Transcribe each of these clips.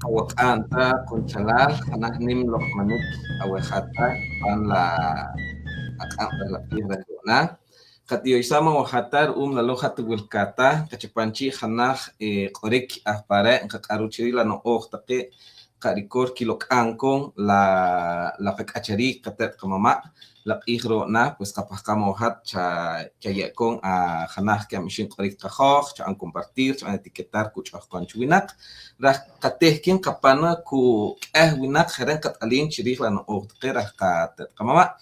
Awak'anta kunchalal janajnim lokmanik awejata pan la piedra rona qatioysama wajatar la loja tuwilkata kachapanchi janaj q'orik ajpare' qaq'aruchiri la no'oj taqi' qa'rikor kilok'ankon la qak'achariik qate't qamama' la q'iij ro'na pues qapaj q'ama wajat chaye'koon janaj k'amixin q'orik qajoj cha'an compartir cha'an etiquetar kuch'ojkon cha winaq raj qatihkin qapana ku k'ej winaq jeren qat'aliim chiriij la no'oj taqi' raj qate't qamama'.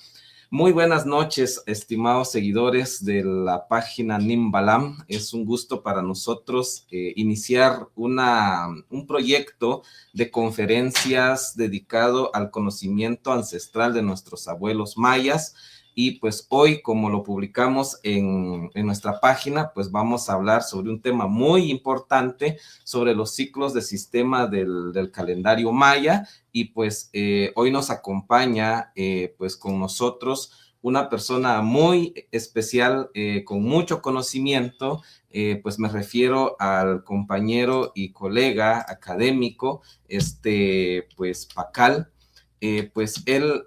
Muy buenas noches, estimados seguidores de la página Nimbalam. Es un gusto para nosotros iniciar un proyecto de conferencias dedicado al conocimiento ancestral de nuestros abuelos mayas. Y pues hoy, como lo publicamos en nuestra página, pues vamos a hablar sobre un tema muy importante sobre los ciclos de sistema del calendario maya. Y pues hoy nos acompaña pues con nosotros una persona muy especial, con mucho conocimiento, pues me refiero al compañero y colega académico, pues Pacal. Pues él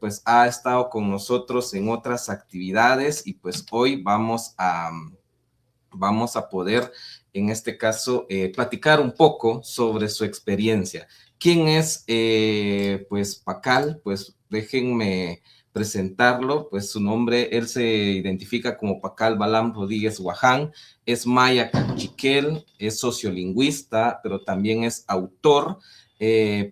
pues ha estado con nosotros en otras actividades y pues hoy vamos a poder, en este caso, platicar un poco sobre su experiencia. ¿Quién es pues Pacal? Pues déjenme presentarlo, pues su nombre, él se identifica como Pacal Balam Rodríguez Guaján, es maya cachiquel, es sociolingüista, pero también es autor.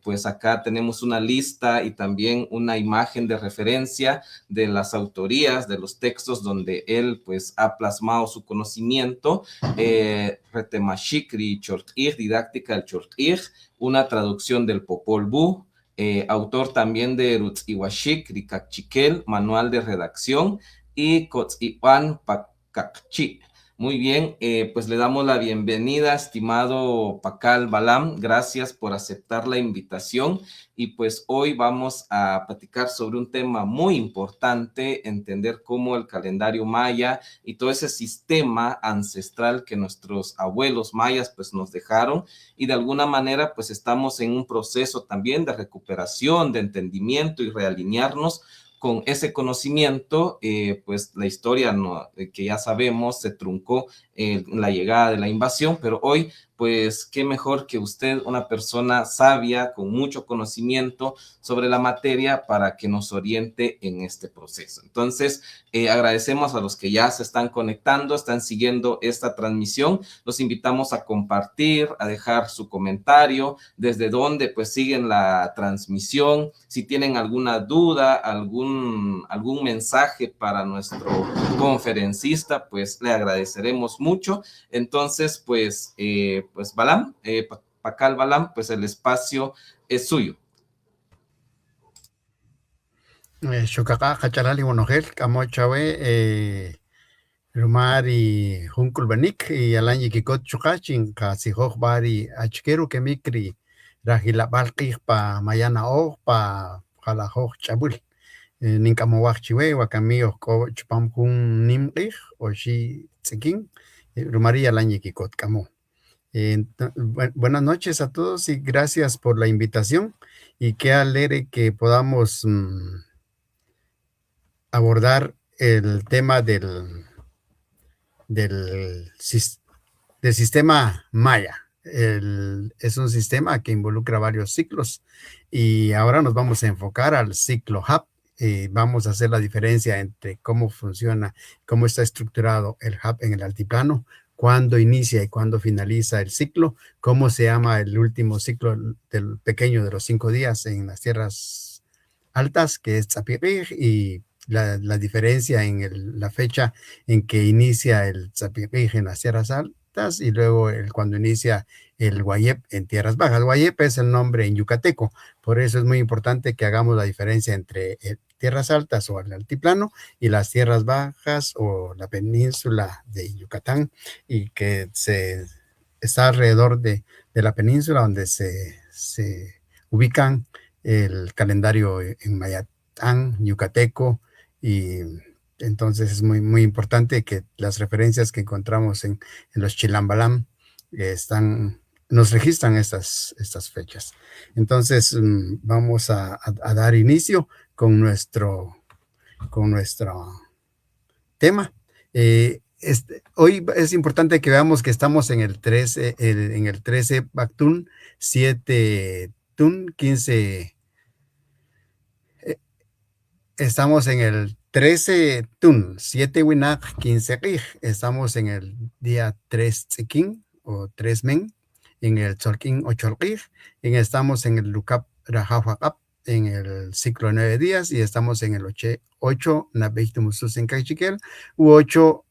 Pues acá tenemos una lista y también una imagen de referencia de las autorías, de los textos donde él pues ha plasmado su conocimiento, Retemashikri Chort'ij, didáctica del Chort'ij, una traducción del Popol Vuh, autor también de Rutz'iwashik, Rikakchikel, manual de redacción, y Kotziwan Pakakchi. Muy bien, pues le damos la bienvenida, estimado Pacal Balam. Gracias por aceptar la invitación. Y pues hoy vamos a platicar sobre un tema muy importante, entender cómo el calendario maya y todo ese sistema ancestral que nuestros abuelos mayas pues nos dejaron, y de alguna manera pues estamos en un proceso también de recuperación, de entendimiento y realinearnos con ese conocimiento. Pues la historia que ya sabemos se truncó en la llegada de la invasión, pero hoy pues qué mejor que usted, una persona sabia, con mucho conocimiento sobre la materia, para que nos oriente en este proceso. Entonces, agradecemos a los que ya se están conectando, están siguiendo esta transmisión. Los invitamos a compartir, a dejar su comentario, desde dónde pues siguen la transmisión, si tienen alguna duda, algún mensaje para nuestro conferencista, pues le agradeceremos mucho. Entonces, pues Balam, Pacal Balam, pues el espacio es suyo. Shukaka Kacharali Monogel, Kamochawe, Rumari Hunkulbanik, y Alanyi Kikot Chukachin, Kasihoj Bari, Achkeru Kemikri, Rahila Balkih pa Mayana O, pa Halahoj Chabul, Ninkamowach Chiwe, Wakamio Ko Chupamkun Nimrich, Oshi Tsekin, Rumari Alanyi Kikot Kamo. Buenas noches a todos y gracias por la invitación, y qué alegre que podamos abordar el tema del sistema maya. Es un sistema que involucra varios ciclos, y ahora nos vamos a enfocar al ciclo HAP. Vamos a hacer la diferencia entre cómo funciona, cómo está estructurado el HAP en el altiplano, cuándo inicia y cuándo finaliza el ciclo, cómo se llama el último ciclo del pequeño de los 5 días en las tierras altas, que es Tzapirij, y la diferencia en la fecha en que inicia el Tzapirij en las tierras altas, y luego cuando inicia el Guayep en tierras bajas. Guayep es el nombre en yucateco, por eso es muy importante que hagamos la diferencia entre tierras altas o el altiplano y las tierras bajas o la península de Yucatán, y que está alrededor de la península donde se ubican el calendario en mayatán, yucateco, y entonces es muy, muy importante que las referencias que encontramos en los Chilambalam están nos registran estas fechas. Entonces, vamos a dar inicio con nuestro tema. Hoy es importante que veamos que estamos en el 13 Bactún, 7 Tun, 15. Estamos en el 13 Tun, 7 Winak, 15 Rij. Estamos en el día 3 Tzikin o 3 Men, en el Tzolkin 8 Rij. Estamos en el Lukap Rajafakap, en el ciclo de 9 días, y estamos en el 8 Nabeichtumusus en Cachiquel, u 8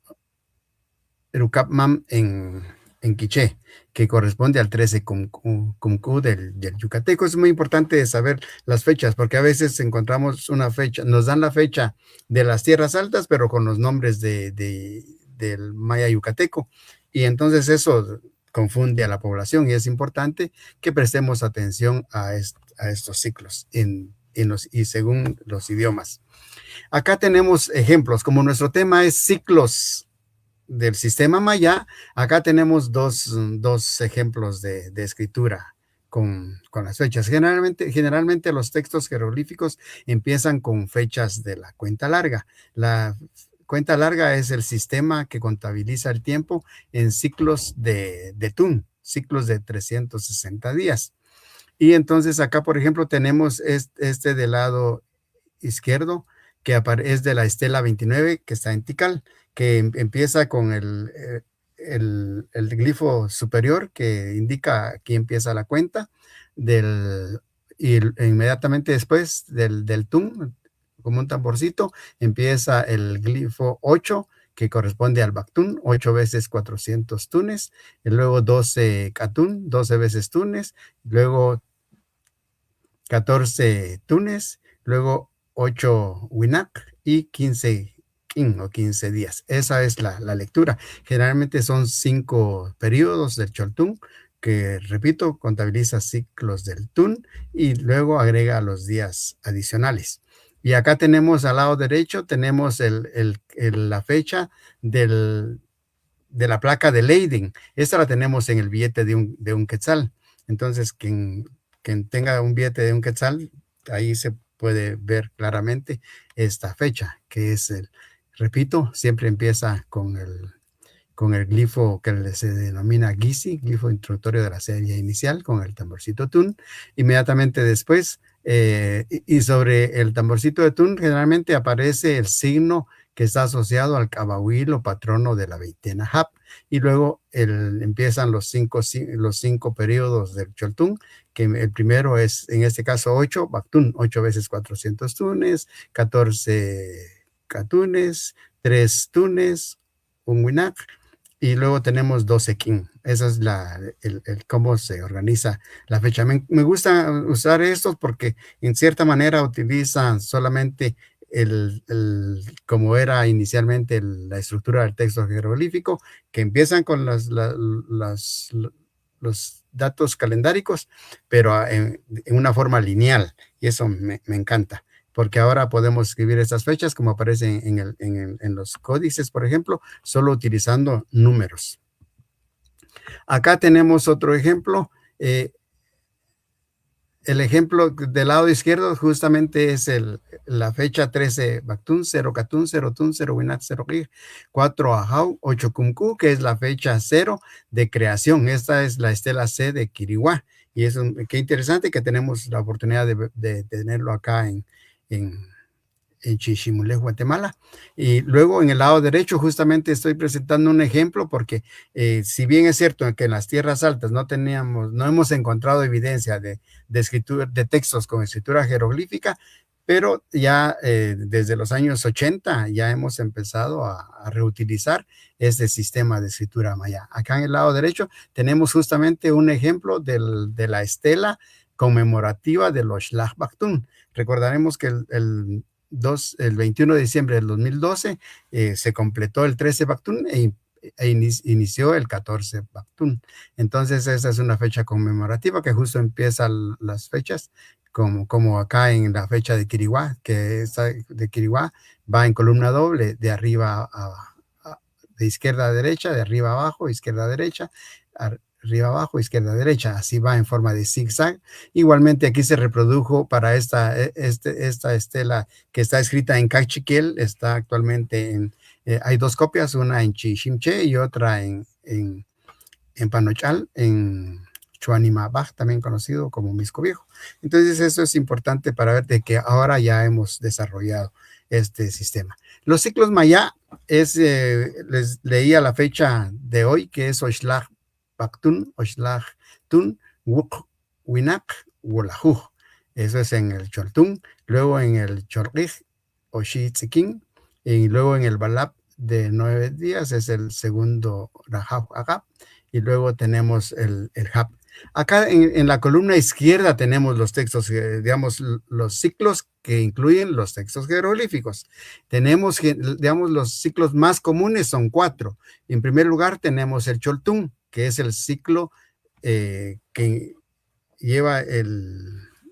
Rukapmam en Quiché, que corresponde al 13 Cumcu del Yucateco. Es muy importante saber las fechas, porque a veces encontramos una fecha, nos dan la fecha de las tierras altas, pero con los nombres del maya yucateco, y entonces eso confunde a la población, y es importante que prestemos atención a estos ciclos y según los idiomas. Acá tenemos ejemplos, como nuestro tema es ciclos del sistema maya. Acá tenemos dos ejemplos de escritura con las fechas. Generalmente los textos jeroglíficos empiezan con fechas de la cuenta larga. La cuenta larga es el sistema que contabiliza el tiempo en ciclos de Tun, ciclos de 360 días. Y entonces acá, por ejemplo, tenemos este del lado izquierdo, que es de la estela 29, que está en Tikal, que empieza con el glifo superior, que indica aquí empieza la cuenta, y inmediatamente después del Tun, como un tamborcito, empieza el glifo 8, que corresponde al Bactún, 8 veces 400 tunes, y luego 12 Catún, 12 veces tunes, luego 14 tunes, luego 8 Winak y 15 Kin o 15 días. Esa es la lectura. Generalmente son 5 periodos del Choltún, que, repito, contabiliza ciclos del Tun y luego agrega los días adicionales. Y acá tenemos al lado derecho, tenemos la fecha de la placa de Leiden. Esta la tenemos en el billete de un quetzal. Entonces, quien tenga un billete de un quetzal, ahí se puede ver claramente esta fecha, que es repito, siempre empieza con el glifo que se denomina GISI, glifo introductorio de la serie inicial, con el tamborcito Tun. Inmediatamente después, y sobre el tamborcito de Tun, generalmente aparece el signo que está asociado al cabahuil o patrono de la veintena Hap, y luego empiezan los cinco periodos del Choltún, que el primero es, en este caso, 8 Bactún, 8 veces 400 tunes, 14 Catunes, 3 tunes, un Winak, y luego tenemos 12 Kin. Esa es cómo se organiza la fecha. Me gusta usar estos porque en cierta manera utilizan solamente como era inicialmente la estructura del texto jeroglífico, que empiezan con los datos calendáricos, pero en una forma lineal, y eso me encanta, porque ahora podemos escribir estas fechas como aparecen en los códices, por ejemplo, solo utilizando números. Acá tenemos otro ejemplo. El ejemplo del lado izquierdo justamente es la fecha 13 Bactún, 0 Catún, 0 Tun, 0 Winat, 0 Rij, 4 Ajau, 8 Cumcu, que es la fecha 0 de creación. Esta es la estela C de Quiriguá. Y es qué interesante que tenemos la oportunidad de tenerlo acá en Chichimulé, Guatemala. Y luego en el lado derecho justamente estoy presentando un ejemplo porque si bien es cierto que en las tierras altas no hemos encontrado evidencia de escritura, de textos con escritura jeroglífica, pero ya desde los años 80 ya hemos empezado a reutilizar este sistema de escritura maya. Acá en el lado derecho tenemos justamente un ejemplo de la estela conmemorativa de los Shlach Bactún. Recordaremos que el 21 de diciembre del 2012 se completó el 13 Bactún e inició el 14 Bactún. Entonces esa es una fecha conmemorativa que justo empieza las fechas como acá en la fecha de Quiriguá, que esta de Quiriguá va en columna doble, de arriba de izquierda a derecha, de arriba a abajo, izquierda a derecha, arriba abajo, izquierda derecha, así va en forma de zigzag. Igualmente aquí se reprodujo para esta estela que está escrita en Cachiquel, está actualmente hay dos copias, una en Chichimche y otra en Panochal, en Chuanimabaj, también conocido como Misco Viejo. Entonces eso es importante para ver de que ahora ya hemos desarrollado este sistema. Los ciclos maya les leía la fecha de hoy, que es Oxlac Pactun, Oxlac Tun, Wuk, Winak, Wolajuj. Eso es en el Choltún, luego en el Chorrij, Oxi Tzikin, y luego en el Balap de 9 días es el segundo Rajab Agap, y luego tenemos el Hap. Acá en la columna izquierda tenemos los textos, digamos, los ciclos que incluyen los textos jeroglíficos. Tenemos, digamos, los ciclos más comunes son 4. En primer lugar tenemos el Choltún, que es el ciclo que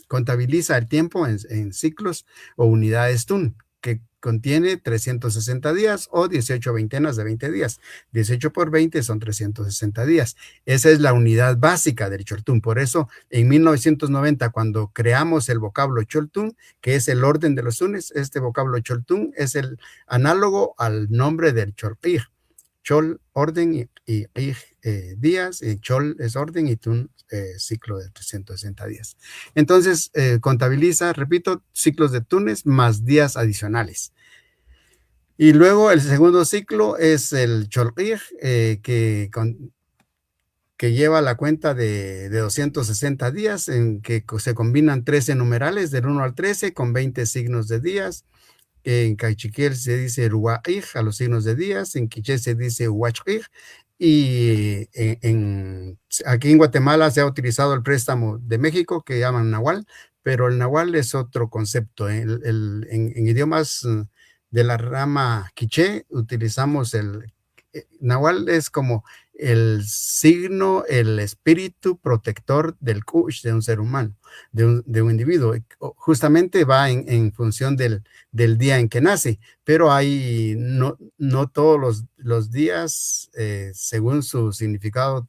contabiliza el tiempo en ciclos o unidades Tun, que contiene 360 días o 18 veintenas de 20 días. 18 por 20 son 360 días. Esa es la unidad básica del Choltún. Por eso, en 1990, cuando creamos el vocablo Choltún, que es el orden de los tunes, este vocablo Choltún es el análogo al nombre del Cholpij. Chol, orden, y días, y Chol es orden, y Tun, ciclo de 360 días. Entonces, contabiliza, repito, ciclos de tunes más días adicionales. Y luego el segundo ciclo es el Cholrij, que lleva la cuenta de 260 días, en que se combinan 13 numerales del 1 al 13 con 20 signos de días. En Cachiquel se dice Ruaij a los signos de días, en Quiché se dice Huachij, y aquí en Guatemala se ha utilizado el préstamo de México que llaman Nahual, pero el Nahual es otro concepto. En idiomas de la rama Quiché utilizamos Nahual es como el signo, el espíritu protector del Kush, de un ser humano, de un individuo. Justamente va en función del día en que nace, pero hay no todos los días, según su significado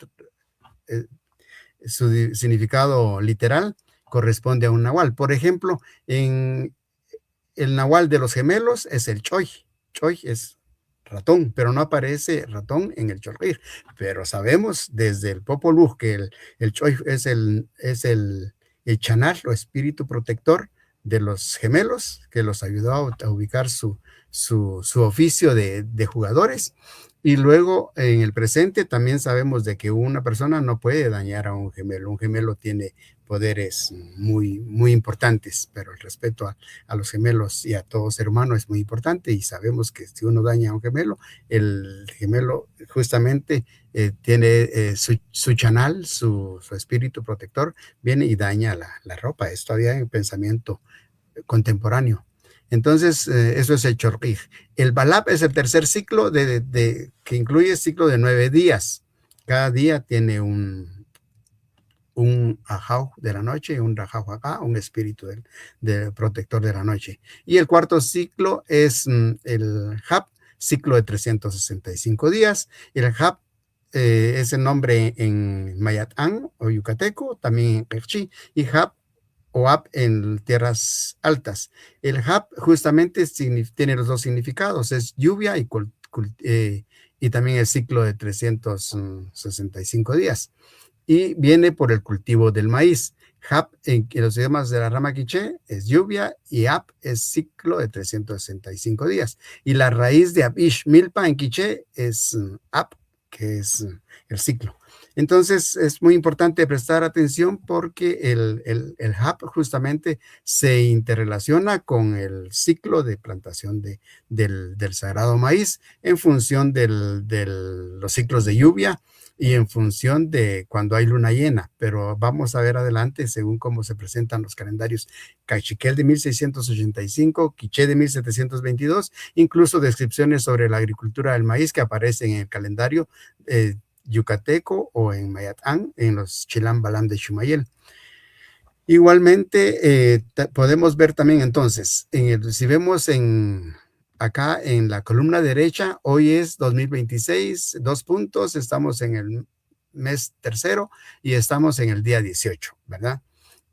literal, corresponde a un nahual. Por ejemplo, en el nahual de los gemelos es el Choy. Choy es ratón, pero no aparece ratón en el Cholrij. Pero sabemos desde el Popol Vuh que el Choy es el chanal o espíritu protector de los gemelos, que los ayudó a ubicar su oficio de jugadores. Y luego en el presente también sabemos de que una persona no puede dañar a un gemelo. Un gemelo tiene poderes muy, muy importantes, pero el respeto a los gemelos y a todo ser humano es muy importante, y sabemos que si uno daña a un gemelo, el gemelo justamente tiene su chanal, su espíritu protector, viene y daña la ropa. Es todavía un pensamiento contemporáneo. Entonces, eso es el Chorrij. El Balap es el tercer ciclo que incluye el ciclo de 9 días. Cada día tiene un ajau de la noche, un rajau acá, un espíritu del protector de la noche. Y el cuarto ciclo es el Hap, ciclo de 365 días. El Hap es el nombre en Mayatán o Yucateco, también en Quechí, y Hap o Ap en tierras altas. El Hap justamente tiene los dos significados, es lluvia y también el ciclo de 365 días. Y viene por el cultivo del maíz. Hap en los idiomas de la rama quiché es lluvia, y Ap es ciclo de 365 días. Y la raíz de Abish Milpa en quiché es Ap, que es el ciclo. Entonces es muy importante prestar atención porque el Hap justamente se interrelaciona con el ciclo de plantación del sagrado maíz en función de los ciclos de lluvia y en función de cuando hay luna llena. Pero vamos a ver adelante según cómo se presentan los calendarios Cachiquel de 1685, Quiché de 1722, incluso descripciones sobre la agricultura del maíz que aparecen en el calendario yucateco o en Mayatán, en los Chilam Balam de Chumayel. Igualmente, podemos ver también entonces, si vemos acá en la columna derecha, hoy es 2026, 2 puntos, estamos en el mes tercero y estamos en el día 18, ¿verdad?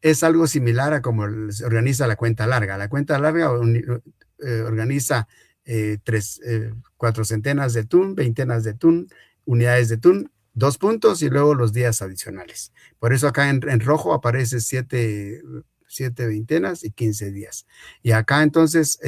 Es algo similar a como se organiza la cuenta larga. La cuenta larga organiza 4 centenas de tun, veintenas de tun, unidades de tun, 2 puntos y luego los días adicionales. Por eso acá en rojo aparece 7 veintenas y 15 días. Y acá entonces,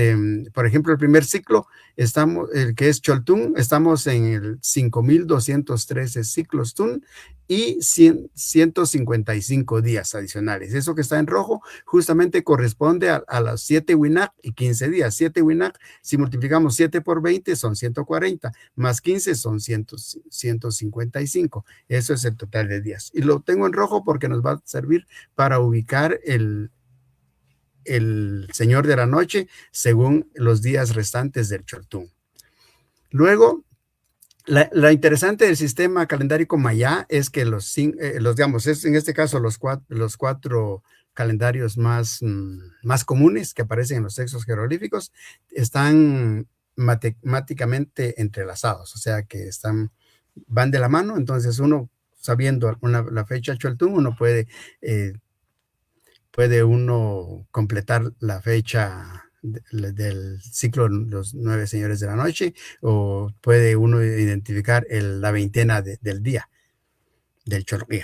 por ejemplo, el primer ciclo, el que es Choltún, estamos en el 5,213 ciclos Tun y 155 días adicionales. Eso que está en rojo justamente corresponde a las 7 Winak y 15 días. 7 Winak, si multiplicamos 7 por 20 son 140, más 15 son 155. Eso es el total de días. Y lo tengo en rojo porque nos va a servir para ubicar el Señor de la Noche según los días restantes del Choltún. Luego, la interesante del sistema calendárico maya es que digamos, en este caso los cuatro calendarios más comunes que aparecen en los textos jeroglíficos están matemáticamente entrelazados, o sea que van de la mano. Entonces uno, sabiendo la fecha Choltún, uno puede uno completar la fecha del ciclo Los 9 Señores de la Noche, o puede uno identificar la veintena del día del Chorrij.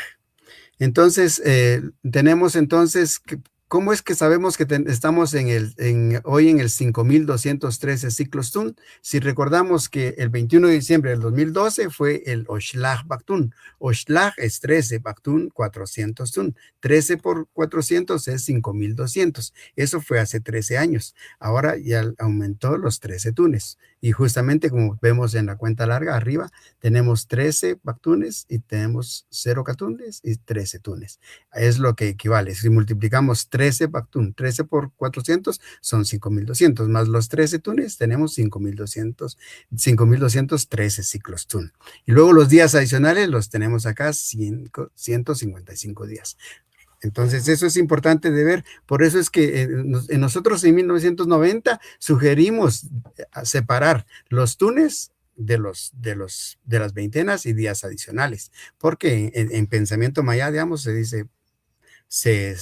Entonces, tenemos entonces, ¿cómo es que sabemos que estamos hoy en el 5,213 ciclos Tun? Si recordamos que el 21 de diciembre del 2012 fue el Oshlag Baktun. Oshlag es 13, Baktun 400 Tun. 13 por 400 es 5,200. Eso fue hace 13 años. Ahora ya aumentó los 13 tunes. Y justamente como vemos en la cuenta larga arriba, tenemos 13 Baktunes y tenemos 0 Katunes y 13 tunes. Es lo que equivale. Si multiplicamos 13 Baktun, 13 por 400 son 5,200, más los 13 tunes tenemos 5,213 ciclos tun. Y luego los días adicionales los tenemos acá, 155 días. Entonces, eso es importante de ver. Por eso es que nosotros en 1990 sugerimos separar los tunes de las veintenas y días adicionales, porque en pensamiento maya, digamos, se dice, se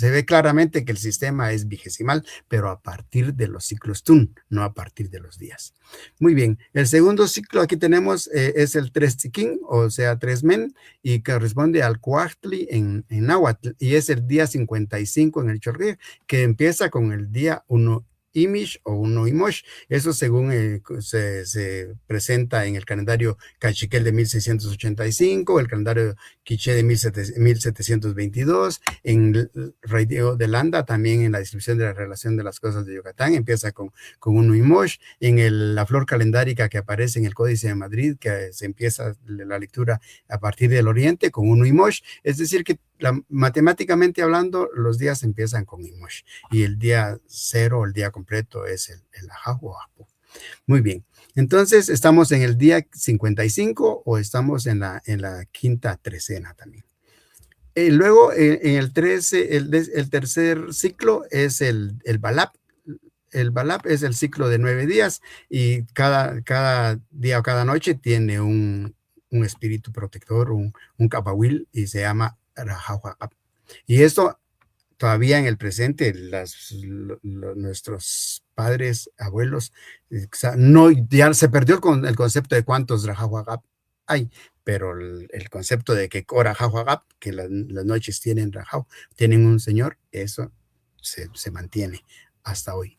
ve claramente que el sistema es vigesimal, pero a partir de los ciclos Tun, no a partir de los días. Muy bien, el segundo ciclo aquí tenemos es el 3 Tzikin, o sea, 3 Men, y corresponde al Cuachtli en náhuatl, y es el día 55 en el Chorrij, que empieza con el día 1 Imish o 1 Imosh. Eso según se presenta en el calendario Cachiquel de 1685, el calendario Quiché de 1722, en el Radio de Landa, también en la descripción de la relación de las cosas de Yucatán, empieza con 1 Imosh, en la flor calendárica que aparece en el Códice de Madrid, que se empieza la lectura a partir del Oriente, con 1 Imosh, es decir que matemáticamente hablando, los días empiezan con Imosh, y el día 0, el día completo, es el Ajá o Apu. Muy bien, entonces estamos en el día 55 o estamos en la quinta trecena también. Luego, en el 13, el tercer ciclo es el Balap. El Balap es el ciclo de 9 días y cada día o cada noche tiene un espíritu protector, un Kapawil, y se llama Rajahuacap. Y esto todavía en el presente, nuestros padres, abuelos, ya se perdió el concepto de cuántos Rajahuacap hay, pero el concepto de que Rajahuacap, que las noches tienen Rajau, tienen un señor, eso se mantiene hasta hoy.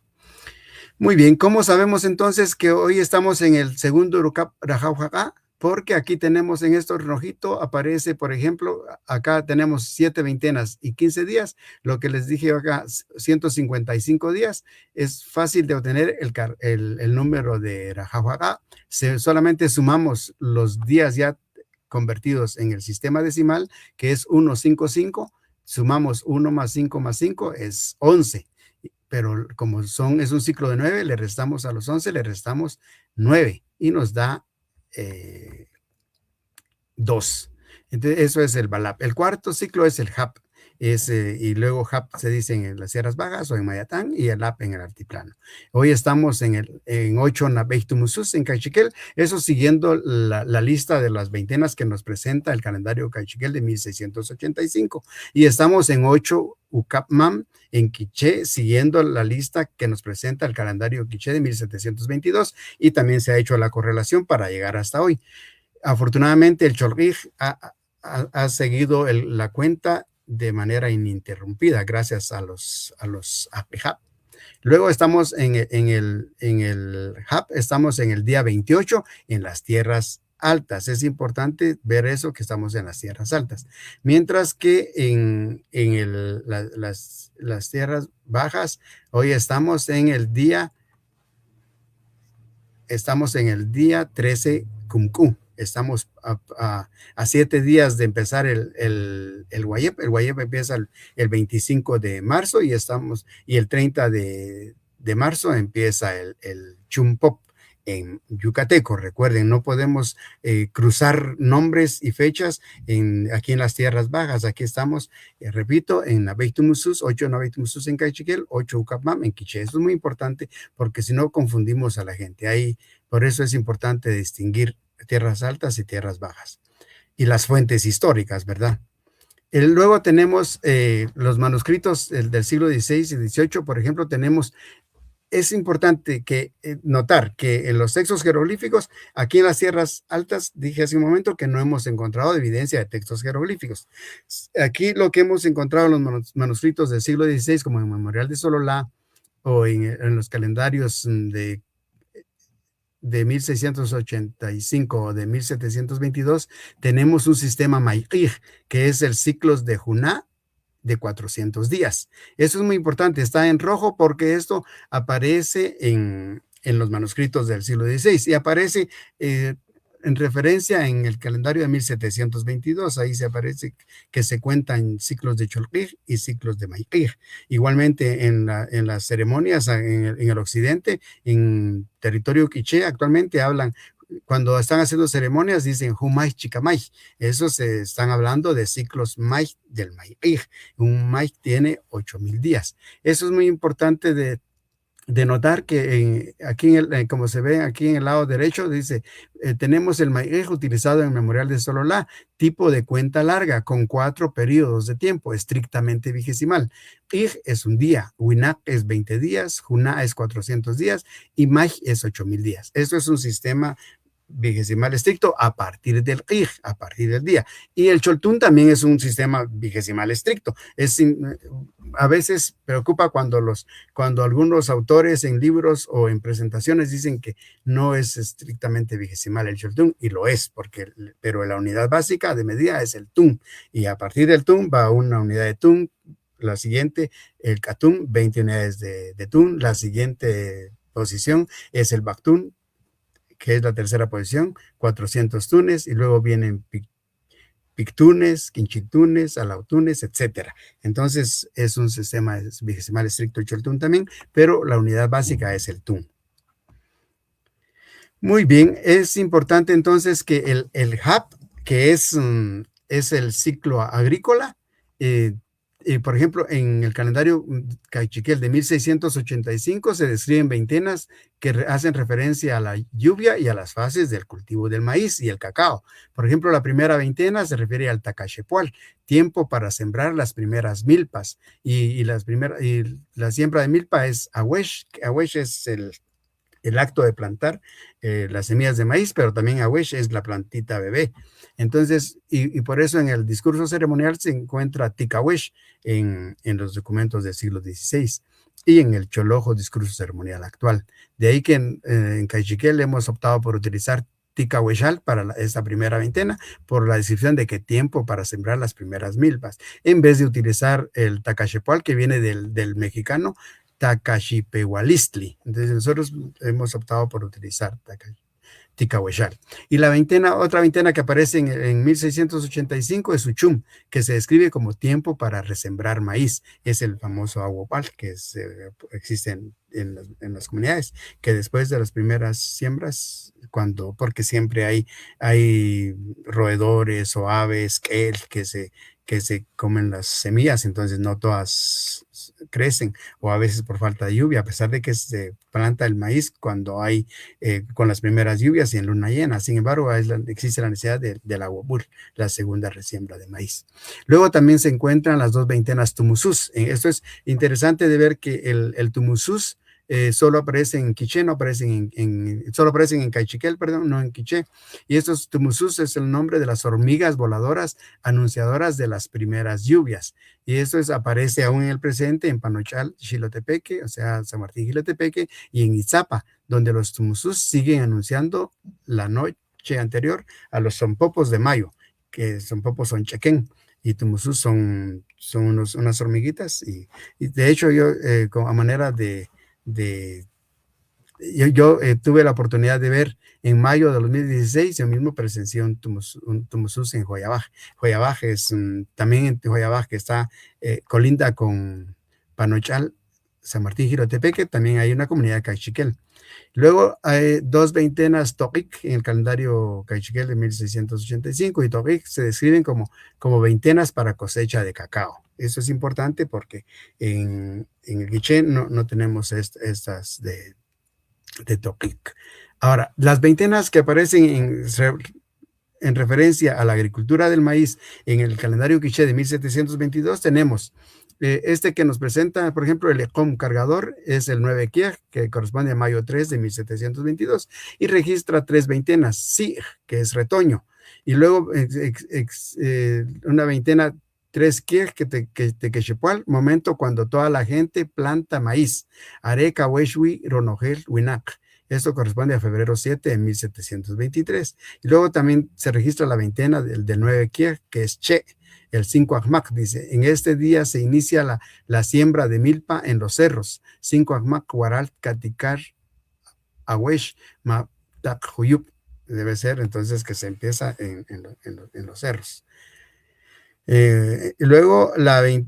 Muy bien, ¿cómo sabemos entonces que hoy estamos en el segundo Urukap Rajahuacap? Porque aquí tenemos en esto rojito, aparece, por ejemplo, acá tenemos 7 veintenas y 15 días, lo que les dije acá, 155 días. Es fácil de obtener el número de Rajahuacap. Solamente sumamos los días ya convertidos en el sistema decimal, que es 155, sumamos 1 más 5 más 5 es 11. Pero como es un ciclo de 9, le restamos a los 11, le restamos 9 y nos da 2. Entonces, eso es el Balap. El cuarto ciclo es el Hap. y luego HAP se dice en las Sierras Bajas o en Mayatán y el AP en el altiplano. Hoy estamos en 8 Nabeiktumusus en Cachiquel, eso siguiendo la lista de las veintenas que nos presenta el calendario Cachiquel de 1685, y estamos en 8 Ucapmam en Quiché, siguiendo la lista que nos presenta el calendario Quiché de 1722, y también se ha hecho la correlación para llegar hasta hoy. Afortunadamente el Cholrij ha seguido la cuenta de manera ininterrumpida gracias a los APHAP. Luego estamos en el HAP, estamos en el día 28 en las tierras altas. Es importante ver eso, que estamos en las tierras altas. Mientras que en las tierras bajas, hoy estamos en el día 13 Cumcú. Estamos a 7 días de empezar el Guayep. El Guayep empieza el 25 de marzo y el 30 de marzo empieza el Chumpop en yucateco. Recuerden, no podemos cruzar nombres y fechas aquí en las tierras bajas. Aquí estamos, repito, en Nabeiktumusus, 8 Nabeiktumusus en Cachiquel, 8 Ucapmam en Quiché. Esto es muy importante porque si no confundimos a la gente. Por eso es importante distinguir tierras altas y tierras bajas. Y las fuentes históricas, ¿verdad? Luego tenemos los manuscritos del siglo XVI y XVIII, por ejemplo, es importante notar que en los textos jeroglíficos, aquí en las tierras altas, dije hace un momento que no hemos encontrado evidencia de textos jeroglíficos. Aquí lo que hemos encontrado en los manuscritos del siglo XVI, como en el Memorial de Sololá, o en los calendarios de 1685 o de 1722, tenemos un sistema Mayqij, que es el ciclos de Juná de 400 días. Eso es muy importante, está en rojo porque esto aparece en los manuscritos del siglo XVI y aparece en referencia en el calendario de 1722. Ahí se aparece que se cuentan ciclos de Cholqij y ciclos de Mayqij. Igualmente en las ceremonias en el occidente, en territorio quiché, actualmente hablan, cuando están haciendo ceremonias, dicen Humay Chicamay. Eso se están hablando de ciclos May del Mayqij. Un May tiene 8,000 días. Eso es muy importante de notar que aquí, como se ve aquí en el lado derecho, dice, tenemos el Mayqij utilizado en el Memorial de Sololá, tipo de cuenta larga, con 4 periodos de tiempo, estrictamente vigesimal. Ij es un día, Winak es 20 días, Juná es 400 días, y May es 8,000 días. Esto es un sistema vigesimal estricto a partir del Ij, a partir del día. Y el Choltún también es un sistema vigesimal estricto. A veces preocupa cuando algunos autores en libros o en presentaciones dicen que no es estrictamente vigesimal el Choltún, y lo es, pero la unidad básica de medida es el Tún, y a partir del Tún va una unidad de Tún, la siguiente, el Catún, 20 unidades de Tún, la siguiente posición es el Bactún, que es la tercera posición, 400 tunes, y luego vienen pictunes, quinchitunes, alautunes, etcétera. Entonces, es un sistema vigesimal estricto el Choltún también, pero la unidad básica es el tún. Muy bien, es importante entonces que el HAP, que es el ciclo agrícola, por ejemplo, en el calendario Cachiquel de 1685 se describen veintenas que hacen referencia a la lluvia y a las fases del cultivo del maíz y el cacao. Por ejemplo, la primera veintena se refiere al Tacachepual, tiempo para sembrar las primeras milpas, y la siembra de milpa es Awesh. Awesh es el acto de plantar las semillas de maíz, pero también Awesh es la plantita bebé. Entonces, y por eso en el discurso ceremonial se encuentra Tikawesh en los documentos del siglo XVI y en el Cholojo discurso ceremonial actual. De ahí que en Cachiquel hemos optado por utilizar Tikaweshal para esta primera veintena, por la descripción de qué tiempo para sembrar las primeras milpas, en vez de utilizar el Tacachepual, que viene del mexicano Tacachipehualistli. Entonces nosotros hemos optado por utilizar Tikaweshal. Y otra veintena que aparece en 1685 es Uchum, que se describe como tiempo para resembrar maíz. Es el famoso aguapal que existe en las comunidades, que después de las primeras siembras, porque siempre hay roedores o aves que que se comen las semillas, entonces no todas crecen, o a veces por falta de lluvia, a pesar de que se planta el maíz cuando hay, con las primeras lluvias y en luna llena. Sin embargo, existe la necesidad del agua, la segunda resiembra de maíz. Luego también se encuentran las 2 veintenas tumusus. Esto es interesante de ver que el tumusus solo aparecen en quiché, no aparecen solo aparecen en cachiquel, perdón, no en quiché. Y estos tumusus es el nombre de las hormigas voladoras anunciadoras de las primeras lluvias. Y esto aparece aún en el presente en Panochal, Xilotepeque, o sea, San Martín, Xilotepeque, y en Itzapa, donde los tumusus siguen anunciando la noche anterior a los sonpopos de mayo, que sonpopos son chequén, y tumusus son unas hormiguitas. Y de hecho, yo, a manera yo tuve la oportunidad de ver en mayo de 2016, yo mismo presencié un tumusus en Joyabaj. Joyabaj es también en Joyabaj, que está colinda con Panochal, San Martín, Jirotepeque, también hay una comunidad cachiquel. Luego hay 2 veintenas Toquic en el calendario cachiquel de 1685, y Toquic se describen como veintenas para cosecha de cacao. Eso es importante porque en el quiché no tenemos estas de Toquic. Ahora, las veintenas que aparecen en referencia a la agricultura del maíz en el calendario quiché de 1722, tenemos este que nos presenta, por ejemplo, el Ecom cargador, es el 9 Kiej, que corresponde a mayo 3 de 1722, y registra 3 veintenas, Sig, que es retoño, y luego una veintena, 3 Kiej, que te quechepual, momento cuando toda la gente planta maíz, Areca, Hueshwi, Ronogel, Winac. Esto corresponde a febrero 7 de 1723. Y luego también se registra la veintena del 9 Kiej, que es Che, el 5 Ajmac, dice, en este día se inicia la siembra de milpa en los cerros. 5 Ajmac, Guaral, Caticar, Awesh, Matakjuyup. Debe ser entonces que se empieza en los cerros. Luego,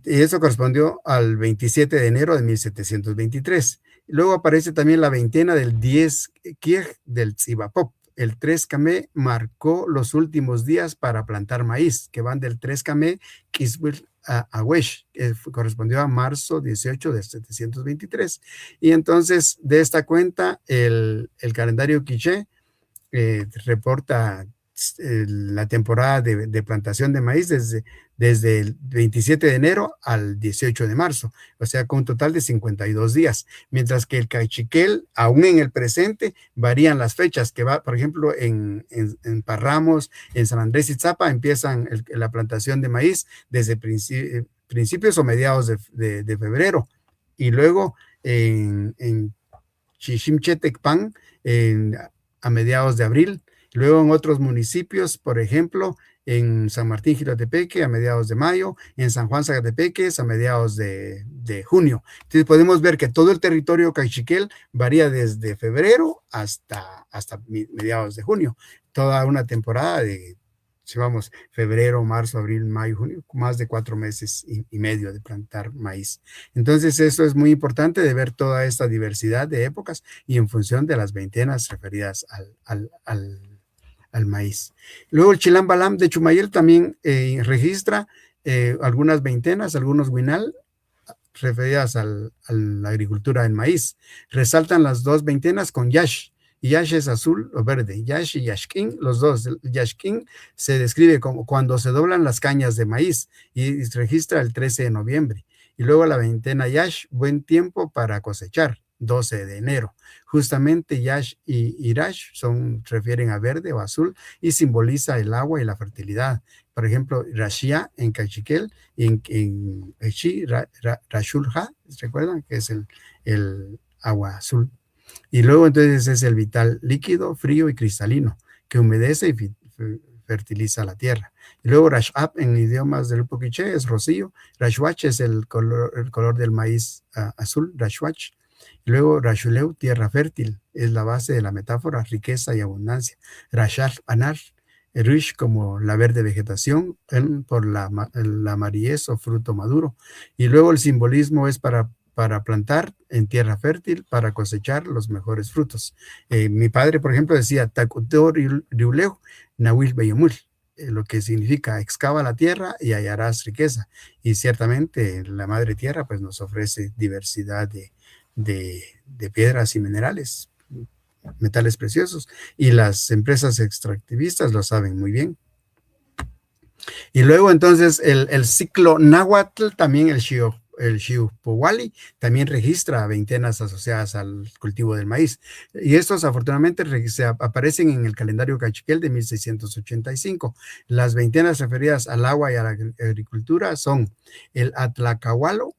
eso correspondió al 27 de enero de 1723. Luego aparece también la veintena del 10 Kiej del Tzibapop. El 3 Camé marcó los últimos días para plantar maíz, que van del 3 Camé Kiswil a Wesh, que correspondió a marzo 18 de 723. Y entonces, de esta cuenta, el calendario quiché reporta la temporada de plantación de maíz desde el 27 de enero al 18 de marzo, o sea, con un total de 52 días, mientras que el cachiquel, aún en el presente, varían las fechas, que va, por ejemplo, en Parramos, en San Andrés y Tzapa, empiezan la plantación de maíz desde principios o mediados de febrero, y luego en Chichimchetecpan, a mediados de abril. Luego en otros municipios, por ejemplo, en San Martín, Jilotepeque, a mediados de mayo, en San Juan, Zacatepeques, a mediados de junio. Entonces podemos ver que todo el territorio cachiquel varía desde febrero hasta mediados de junio. Toda una temporada de, si vamos, febrero, marzo, abril, mayo, junio, más de 4 meses y medio de plantar maíz. Entonces eso es muy importante, de ver toda esta diversidad de épocas y en función de las veintenas referidas al maíz. Luego el Chilam Balam de Chumayel también registra algunas veintenas, algunos Winal, referidas a la agricultura en maíz. Resaltan las 2 veintenas con Yash. Yash es azul o verde. Yash y Yashkin, los dos. Yashkin se describe como cuando se doblan las cañas de maíz y registra el 13 de noviembre. Y luego la veintena Yash, buen tiempo para cosechar, 12 de enero. Justamente Yash y Irash refieren a verde o azul y simboliza el agua y la fertilidad. Por ejemplo, Rashia en cachiquel, en Echi, Rashulha, ¿recuerdan? Que es el agua azul. Y luego entonces es el vital líquido, frío y cristalino, que humedece y fertiliza la tierra. Y luego Rashab en idiomas del grupo quiché es rocío. Rashwach es el color del maíz azul, Rashwach. Y luego Rashuleu, tierra fértil, es la base de la metáfora, riqueza y abundancia. Rashar, anar, Rish como la verde vegetación, por la amarillez o fruto maduro. Y luego el simbolismo es para plantar en tierra fértil, para cosechar los mejores frutos. Mi padre, por ejemplo, decía, Tacutor riuleu, Nahuil Beyemul. lo que significa excava la tierra y hallarás riqueza. Y ciertamente la madre tierra pues nos ofrece diversidad de piedras y minerales, metales preciosos, y las empresas extractivistas lo saben muy bien. Y luego entonces el ciclo náhuatl, también el Xiuhpohualli, también registra veintenas asociadas al cultivo del maíz. Y estos afortunadamente aparecen en el calendario cachiquel de 1685. Las veintenas referidas al agua y a la agricultura son el Atlacahualco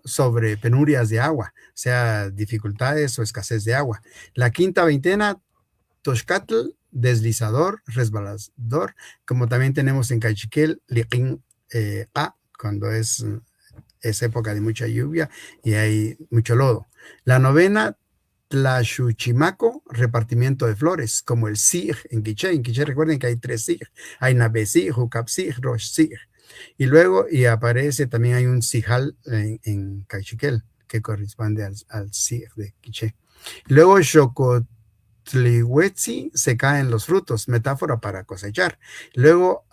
sobre penurias de agua, o sea, dificultades o escasez de agua. La quinta veintena, Toxcatl, deslizador, resbalador, como también tenemos en Cachiquel, Liqin A, cuando es época de mucha lluvia y hay mucho lodo. La novena, Tlaxuchimaco, repartimiento de flores, como el Sig en Quiché. En Quiché recuerden que hay 3 Sig, hay Nabesig, Jucapsig, Roshsig. Y luego, y aparece también hay un Sijal en Cachiquel, que corresponde al Sig de Quiché. Luego, Xocotlihuetzi, se caen los frutos, metáfora para cosechar. Luego,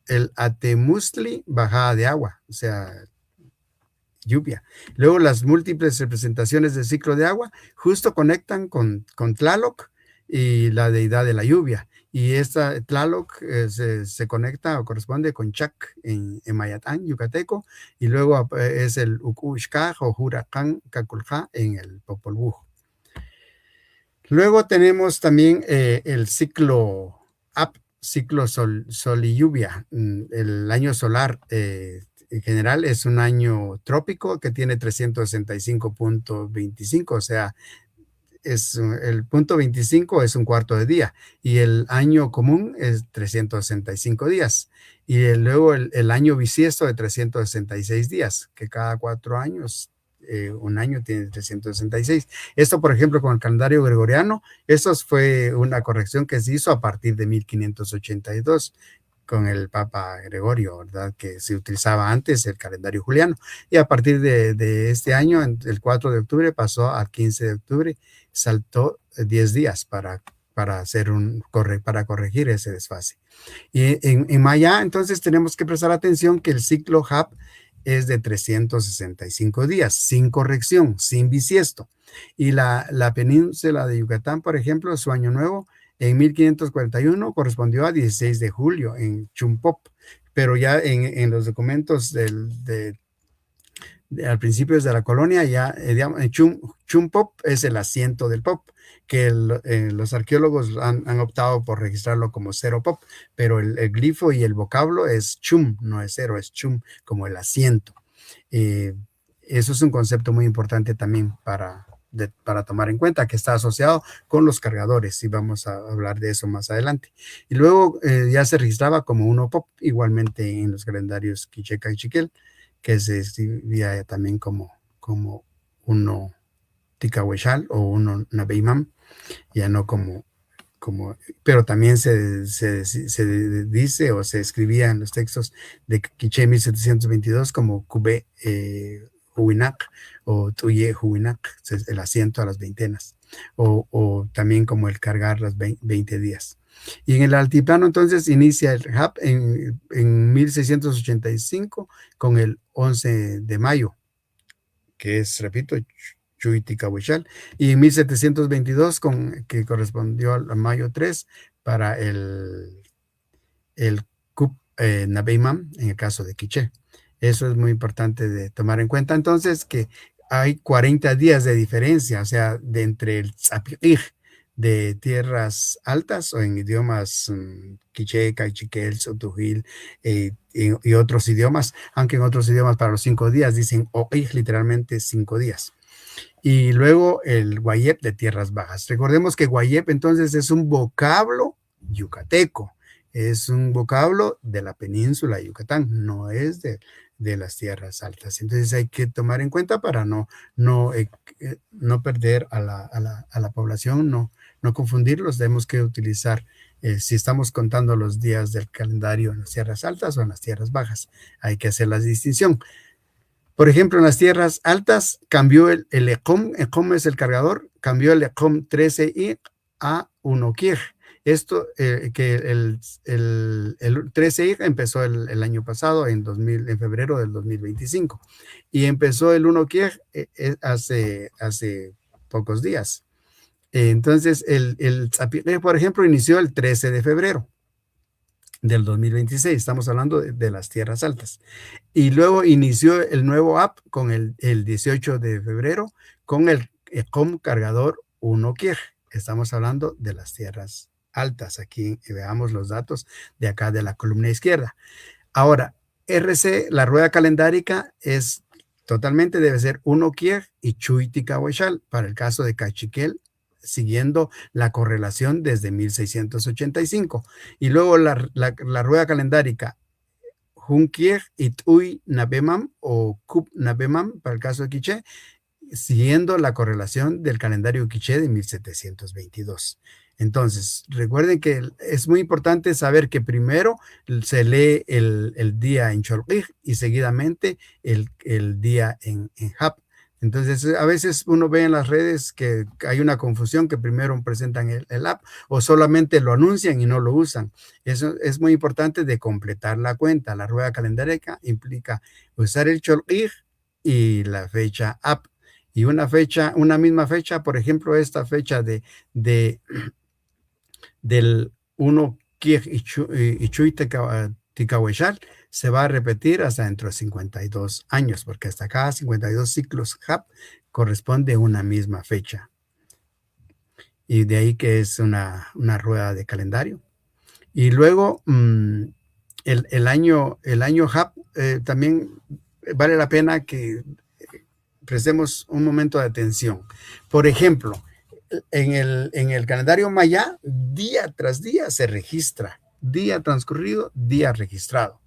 el Atemustli, bajada de agua, o sea, lluvia. Luego, las múltiples representaciones del ciclo de agua justo conectan con Tlaloc y la deidad de la lluvia. Y esta Tlaloc se conecta o corresponde con Chac en Mayatán, yucateco, y luego es el Ucuxcaj o Huracán Caculja en el Popol Vuh. Luego tenemos también el ciclo AP, ciclo sol y lluvia. El año solar en general es un año trópico que tiene 365.25, o sea, el punto 25 es un cuarto de día, y el año común es 365 días, y luego el año bisiesto de 366 días, que cada 4 años un año tiene 366. Esto, por ejemplo, con el calendario gregoriano, eso fue una corrección que se hizo a partir de 1582 con el Papa Gregorio, ¿verdad? Que se utilizaba antes el calendario juliano, y a partir de este año, el 4 de octubre pasó al 15 de octubre, saltó 10 días para corregir ese desfase. Y en Maya, entonces, tenemos que prestar atención que el ciclo HAP es de 365 días, sin corrección, sin bisiesto. Y la península de Yucatán, por ejemplo, su año nuevo en 1541 correspondió a 16 de julio en Chumpop, pero ya en los documentos al principio de la colonia, ya Chumpop es el asiento del pop, que los arqueólogos han optado por registrarlo como cero pop, pero el glifo y el vocablo es chum, no es cero, es chum, como el asiento. Eso es un concepto muy importante también para tomar en cuenta, que está asociado con los cargadores, y vamos a hablar de eso más adelante. Y luego ya se registraba como uno pop, igualmente en los calendarios Quicheca y Chiquel, que se escribía también como uno Ticahuechal o uno Nabeimam, ya no pero también se dice o se escribía en los textos de Quiché 1722 como Cubé Huinac o Tuye Huinac, el asiento a las veintenas, o también como el cargar las 20 días. Y en el altiplano entonces inicia el HAP en 1685 con el 11 de mayo, que es, repito, Chuyticahuichal, y en 1722 que correspondió al mayo 3 para el Cup Nabeimam en el caso de Quiché. Eso es muy importante de tomar en cuenta entonces, que hay 40 días de diferencia, o sea, de entre el Tzapirij de tierras altas o en idiomas quiché, caichiquel, sotujil y otros idiomas, aunque en otros idiomas para los 5 días dicen oij, literalmente 5 días. Y luego el guayep de tierras bajas. Recordemos que guayep entonces es un vocablo yucateco, es un vocablo de la península de Yucatán, no es de las tierras altas. Entonces hay que tomar en cuenta para no perder a la población, no confundirlos. Tenemos que utilizar, si estamos contando los días del calendario en las tierras altas o en las tierras bajas, hay que hacer la distinción. Por ejemplo, en las tierras altas cambió el ECOM es el cargador, cambió el ECOM 13i a 1 kir, Esto, que el 13 empezó el año pasado, en febrero del 2025, y empezó el 1 Kiej hace pocos días. Entonces, el Tzapiré, por ejemplo, inició el 13 de febrero del 2026. Estamos hablando de las tierras altas. Y luego inició el nuevo app con el 18 de febrero con el ECOM cargador 1 Kiej. Estamos hablando de las tierras altas. Aquí veamos los datos de acá de la columna izquierda. Ahora, RC, la rueda calendárica es totalmente, debe ser 1 Kiej y Chuy-Tikaweshal para el caso de Cachiquel, siguiendo la correlación desde 1685. Y luego la rueda calendárica Junkier y Tui Nabemam o Kup Nabemam para el caso de Quiché, siguiendo la correlación del calendario Quiché de 1722. Entonces, recuerden que es muy importante saber que primero se lee el día en Cholquij y seguidamente el día en Hap. Entonces, a veces uno ve en las redes que hay una confusión, que primero presentan el app o solamente lo anuncian y no lo usan. Eso es muy importante de completar la cuenta. La rueda calendárica implica usar el Cholquij y la fecha app. Y una misma fecha, por ejemplo, esta fecha del 1 Kiej y Chuy Tikaweshal se va a repetir hasta dentro de 52 años, porque hasta cada 52 ciclos HAP corresponde a una misma fecha. Y de ahí que es una rueda de calendario. Y luego el año HAP también vale la pena que prestemos un momento de atención. Por ejemplo, en el calendario maya, día tras día se registra, día transcurrido, día registrado.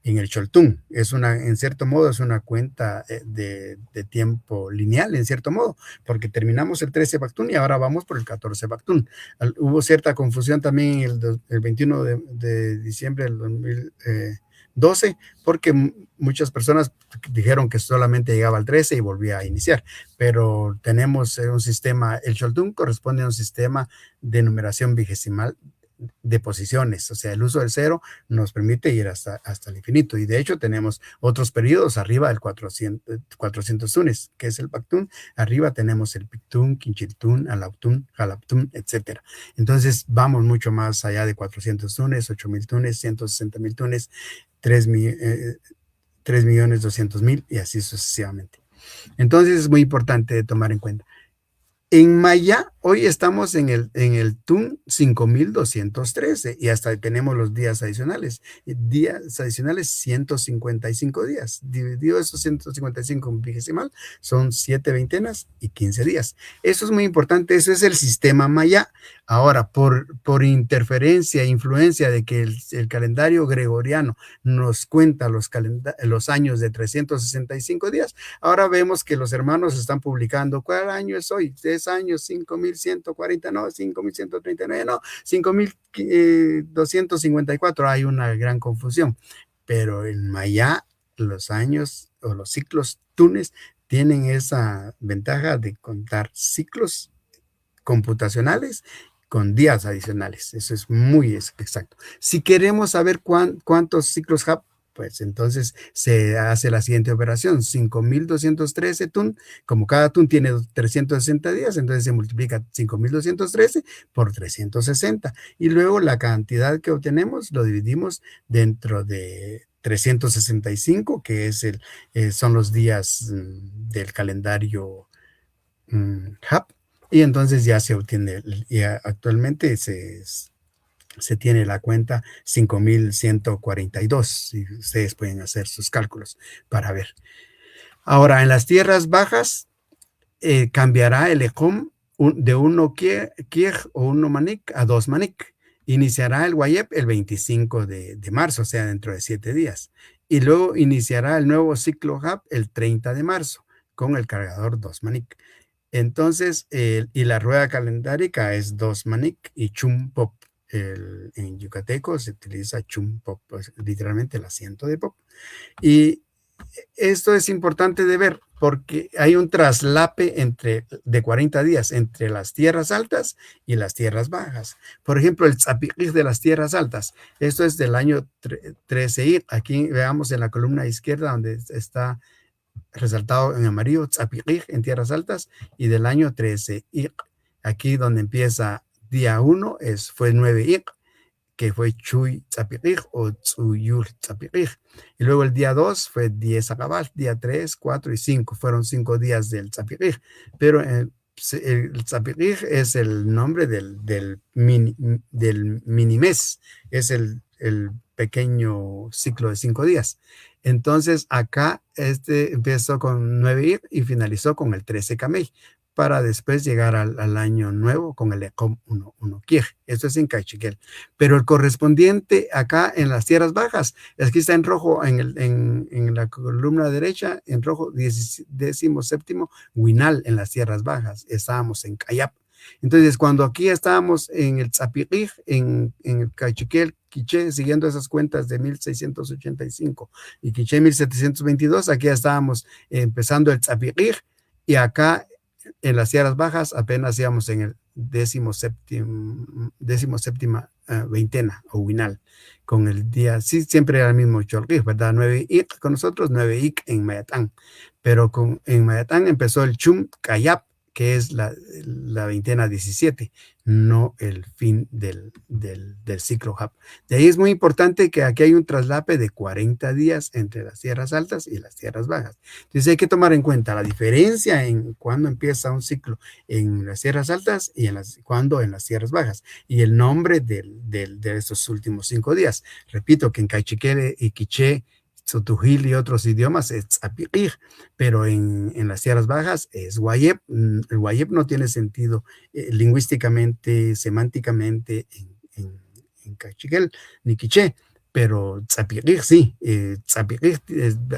En el Choltún, en cierto modo, es una cuenta de tiempo lineal, en cierto modo, porque terminamos el 13 Bactún y ahora vamos por el 14 Bactún. Hubo cierta confusión también el 21 de diciembre del 2012, porque muchas personas dijeron que solamente llegaba al 13 y volvía a iniciar, pero tenemos un sistema, el Choltún corresponde a un sistema de numeración vigesimal de posiciones, o sea, el uso del 0 nos permite ir hasta el infinito, y de hecho tenemos otros periodos arriba del 400 tunes, que es el Bactún. Arriba tenemos el Pictún, Quinchiltún, Alautún, Jalaptún, etc. Entonces vamos mucho más allá de 400 tunes, 8,000 tunes, 160,000 tunes, 3,200,000 y así sucesivamente. Entonces es muy importante tomar en cuenta. En maya, hoy estamos en el TUN 5213 y hasta tenemos los días adicionales. Días adicionales, 155 días. Dividido esos 155 en vigesimal, son 7 veintenas y 15 días. Eso es muy importante, eso es el sistema maya. Ahora, por interferencia e influencia de que el calendario gregoriano nos cuenta los años de 365 días, ahora vemos que los hermanos están publicando, ¿cuál año es hoy? 3 años, 5,140, no, 5,139, no, 5,254. Hay una gran confusión, pero en maya los años o los ciclos tunes tienen esa ventaja de contar ciclos computacionales con días adicionales. Eso es muy exacto. Si queremos saber cuántos ciclos HAP, pues entonces se hace la siguiente operación, 5,213 TUN, como cada TUN tiene 360 días, entonces se multiplica 5,213 por 360, y luego la cantidad que obtenemos lo dividimos dentro de 365, que son los días del calendario HAP, y entonces ya se obtiene, y actualmente se tiene la cuenta 5,142, y ustedes pueden hacer sus cálculos para ver. Ahora, en las tierras bajas, cambiará el ECOM de 1 Kiej o 1 Manik a 2 Manik. Iniciará el Guayep el 25 de marzo, o sea, dentro de 7 días. Y luego iniciará el nuevo ciclo HAP el 30 de marzo con el cargador 2 Manik. Entonces, y la rueda calendárica es 2 Manik y Chum Pop. En yucateco se utiliza Chum Pop, pues, literalmente el asiento de Pop. Y esto es importante de ver porque hay un traslape de 40 días entre las tierras altas y las tierras bajas. Por ejemplo, el Tzapiqij de las tierras altas. Esto es del año 13. Aquí veamos en la columna izquierda donde está resaltado en amarillo Tzapiqij en tierras altas y del año 13. Aquí donde empieza día 1 fue 9 que fue Chuy Tzapiqij o Tsuyul Tzapiqij. Y luego el día 2 fue 10 Akabal, día 3, 4 y 5. Fueron 5 días del Tzapiqij. Pero el Tzapiqij es el nombre del mini mes. Es el pequeño ciclo de 5 días. Entonces acá empezó con 9 y finalizó con el 13 Kamei, para después llegar al año nuevo con el Ecom 1 Kiej. Esto es en Cachiquel. Pero el correspondiente acá en las tierras bajas, aquí está en rojo, en la columna derecha, en rojo, 17º Winal en las tierras bajas. Estábamos en Cayap. Entonces, cuando aquí estábamos en el Tzapiqij, en el Cachiquel, Quiché, siguiendo esas cuentas de 1685 y Quiché 1722, aquí estábamos empezando el Tzapiqij y acá en las tierras bajas apenas íbamos en el 17ª veintena o winal, con el día, sí, siempre era el mismo Cholquij, ¿verdad? 9 ik con nosotros, 9 ik en Mayatán, pero en Mayatán empezó el Chum Cayap, que es la veintena 17, no el fin del ciclo HAP. De ahí es muy importante que aquí hay un traslape de 40 días entre las tierras altas y las tierras bajas. Entonces hay que tomar en cuenta la diferencia en cuándo empieza un ciclo en las tierras altas y cuándo en las tierras bajas. Y el nombre de estos últimos 5 días. Repito que en Cachiquele y Quiché, Sotujil y otros idiomas es Tzapiqij, pero en las tierras bajas es Guayep. El Guayep no tiene sentido lingüísticamente, semánticamente en Cachiquel ni Quiché, pero Tzapiqij sí. Tzapiqij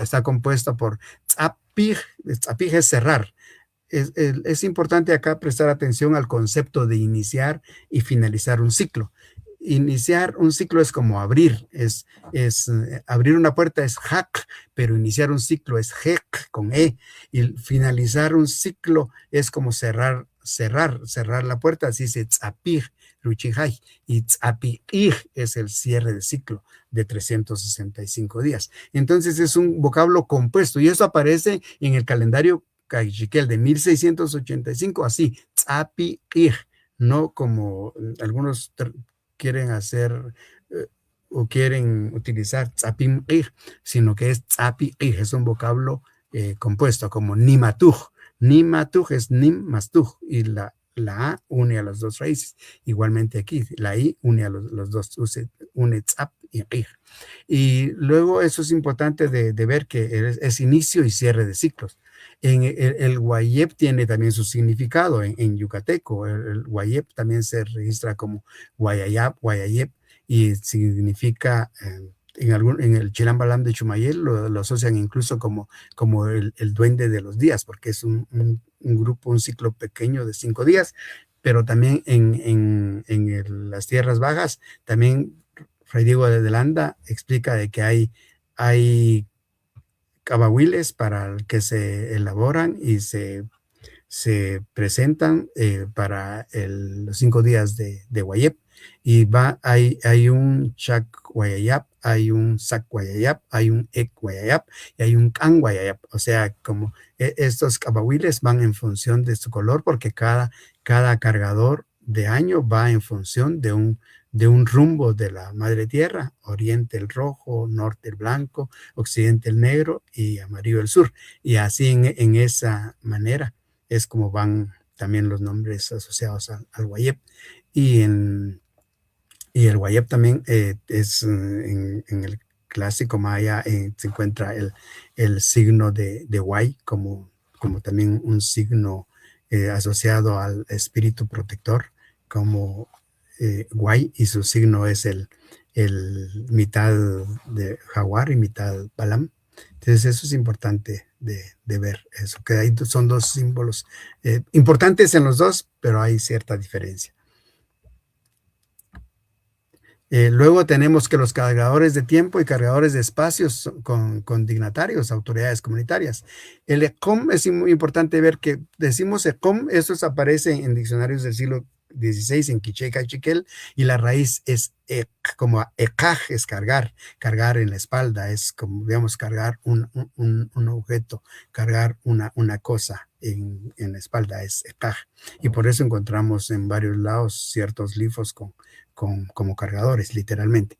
está compuesto por Tzapij. Tzapij es cerrar. Es importante acá prestar atención al concepto de iniciar y finalizar un ciclo. Iniciar un ciclo es como abrir, abrir una puerta es hak, pero iniciar un ciclo es hek con e, y finalizar un ciclo es como cerrar la puerta, así se tzapij, ruchijay, y tzapij es el cierre del ciclo de 365 días. Entonces es un vocablo compuesto y eso aparece en el calendario Cachiquel de 1685, así, tzapij, no como algunos quieren hacer o quieren utilizar tzapim-ij, sino que es tzapi-ij, es un vocablo compuesto como nimatuj. Nimatuj es nim más tuj, y la A une a las dos raíces. Igualmente aquí, la I une a los dos, une tzap y ij. Y luego eso es importante de ver que es inicio y cierre de ciclos. El Guayep tiene también su significado en yucateco. El Guayep también se registra como Guayayap, Guayayep, y significa, en el Chilam Balam de Chumayel lo asocian incluso como el duende de los días, porque es un grupo, un ciclo pequeño de 5 días, pero también en las tierras bajas, también Fray Diego de Landa explica de que hay cabahuiles para que se elaboran y se presentan para los 5 días de Guayep, y hay un Chac Guayayap, hay un Sac Guayayap, hay un Ek Guayayap y hay un Can Guayayap. O sea, como estos cabahuiles van en función de su color, porque cada cargador de año va en función de un rumbo de la madre tierra: oriente el rojo, norte el blanco, occidente el negro y amarillo el sur. Y así en esa manera es como van también los nombres asociados al Guayep. Y el Guayep también es en el clásico maya, se encuentra el signo de Guay como también un signo asociado al espíritu protector, como Guay, y su signo es el mitad de jaguar y mitad balam. Entonces eso es importante de ver, eso que ahí son dos símbolos importantes en los dos, pero hay cierta diferencia. Luego tenemos que los cargadores de tiempo y cargadores de espacios con dignatarios, autoridades comunitarias. El ECOM es muy importante ver que decimos ECOM, eso aparece en diccionarios del siglo XVI en quiché y cachiquel, y la raíz es como ekaj, es cargar en la espalda, es como, digamos, cargar un objeto, cargar una cosa en la espalda, es ekaj. Y por eso encontramos en varios lados ciertos glifos como cargadores, literalmente.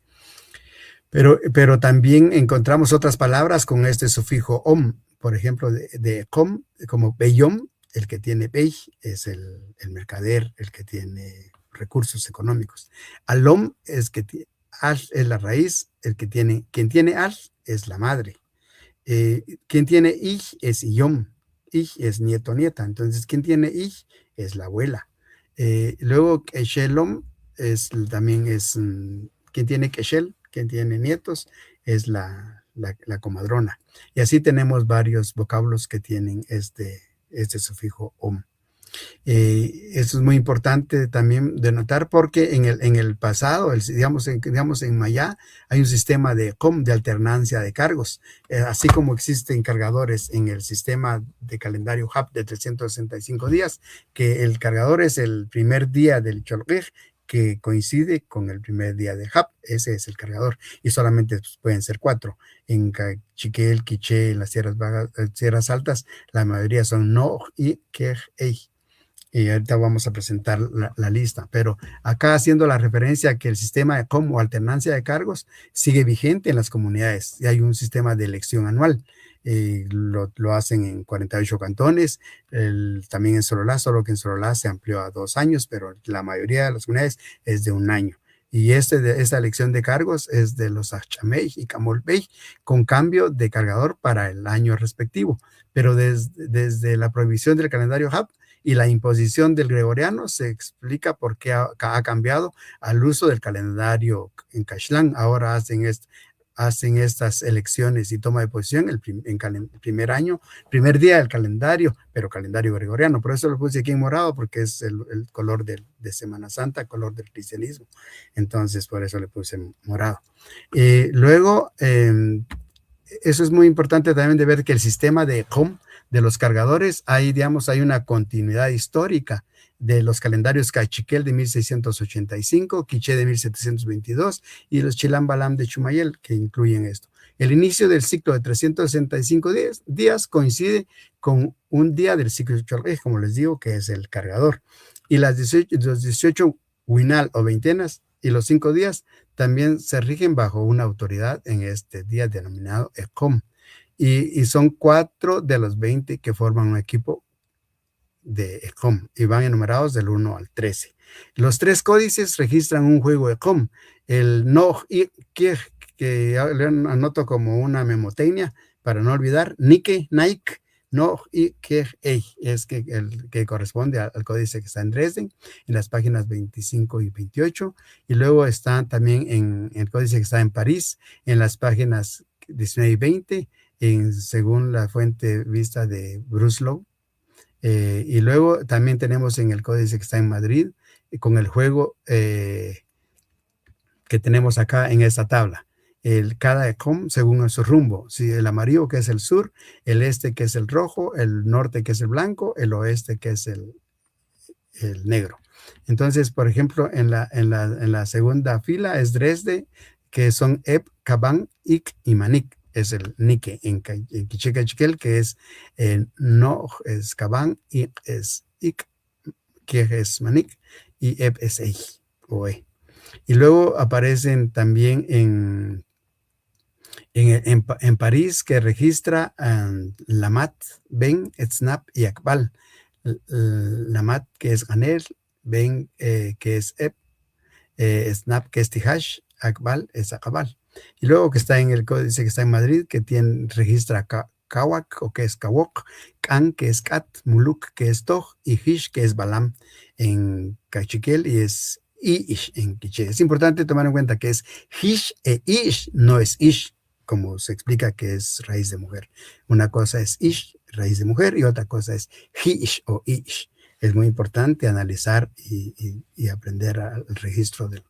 Pero también encontramos otras palabras con este sufijo om, por ejemplo, de com, como beyom, el que tiene bey es el mercader, el que tiene recursos económicos. Alom es que al es la raíz, quien tiene al es la madre. Quien tiene ij es iyom, ij es nieto, nieta, entonces quien tiene ij es la abuela. Luego eshelom también es quien tiene queshel, quien tiene nietos, es la comadrona. Y así tenemos varios vocablos que tienen este sufijo om. Eso es muy importante también de notar porque en el pasado, digamos en Maya, hay un sistema de alternancia de cargos, así como existen cargadores en el sistema de calendario HAP de 365 días, que el cargador es el primer día del Cholgej, que coincide con el primer día de HAP, ese es el cargador, y solamente pueden ser 4. En Cachiquel, Quiché, en las sierras altas, la mayoría son No y Kej, Ei. Y ahorita vamos a presentar la lista, pero acá haciendo la referencia a que el sistema de como alternancia de cargos sigue vigente en las comunidades, y hay un sistema de elección anual, lo hacen en 48 cantones, también en Sololá, solo que en Sololá se amplió a 2 años, pero la mayoría de las comunidades es de 1 año. Y esta elección de cargos es de los Achamey y Camolbey, con cambio de cargador para el año respectivo. Pero desde la prohibición del calendario HAP y la imposición del gregoriano se explica por qué ha cambiado al uso del calendario en Caxlán. Ahora hacen estas elecciones y toma de posición el primer día del calendario, pero calendario gregoriano. Por eso lo puse aquí en morado, porque es el color de Semana Santa, color del cristianismo. Entonces, por eso le puse morado. Luego, eso es muy importante también de ver que el sistema de los cargadores, hay una continuidad histórica de los calendarios Cachiquel de 1685, Quiché de 1722 y los Chilam Balam de Chumayel, que incluyen esto. El inicio del ciclo de 365 días coincide con un día del ciclo de Cholgej, como les digo, que es el cargador. Y los 18 Winal o veintenas y los 5 días también se rigen bajo una autoridad en este día denominado ECOM. Y son 4 de los 20 que forman un equipo de ECOM y van enumerados del 1 al 13. Los 3 códices registran un juego ECOM. El no que le anoto como una memotecnia para no olvidar, Nike, Nike, no y que es el que corresponde al códice que está en Dresden, en las páginas 25 y 28, y luego está también en el códice que está en París, en las páginas 19 y 20, según la fuente vista de Bruce Lowe. Y luego también tenemos en el códice que está en Madrid, con el juego que tenemos acá en esta tabla. Cada ECOM según su rumbo. Si el amarillo, que es el sur, el este, que es el rojo, el norte, que es el blanco, el oeste, que es el negro. Entonces, por ejemplo, en la segunda fila es Dresde, que son Eb, Kaban, Ik y Manik. Es el Nike en Quiché Cachiquel, que es No es Kaban, Ik es Ik, Kie es Manik y Eb es Ei o E. Y luego aparecen también en París, que registra Lamat, Ben, Etznap y Akbal. Lamat, que es Ganel, Ben, que es Eb, Snap, que es Tihash, Akbal es Akabal. Y luego que está en el códice que está en Madrid, que registra Kawak, o que es Kawok, Kan, que es Kat, Muluk, que es Toj, y Hish, que es Balam en Cachiquel, y es Ish en Quiché. Es importante tomar en cuenta que es Hish e Ish, no es Ish, como se explica que es raíz de mujer. Una cosa es Ish, raíz de mujer, y otra cosa es Hish o Ish. es muy importante analizar y aprender el registro de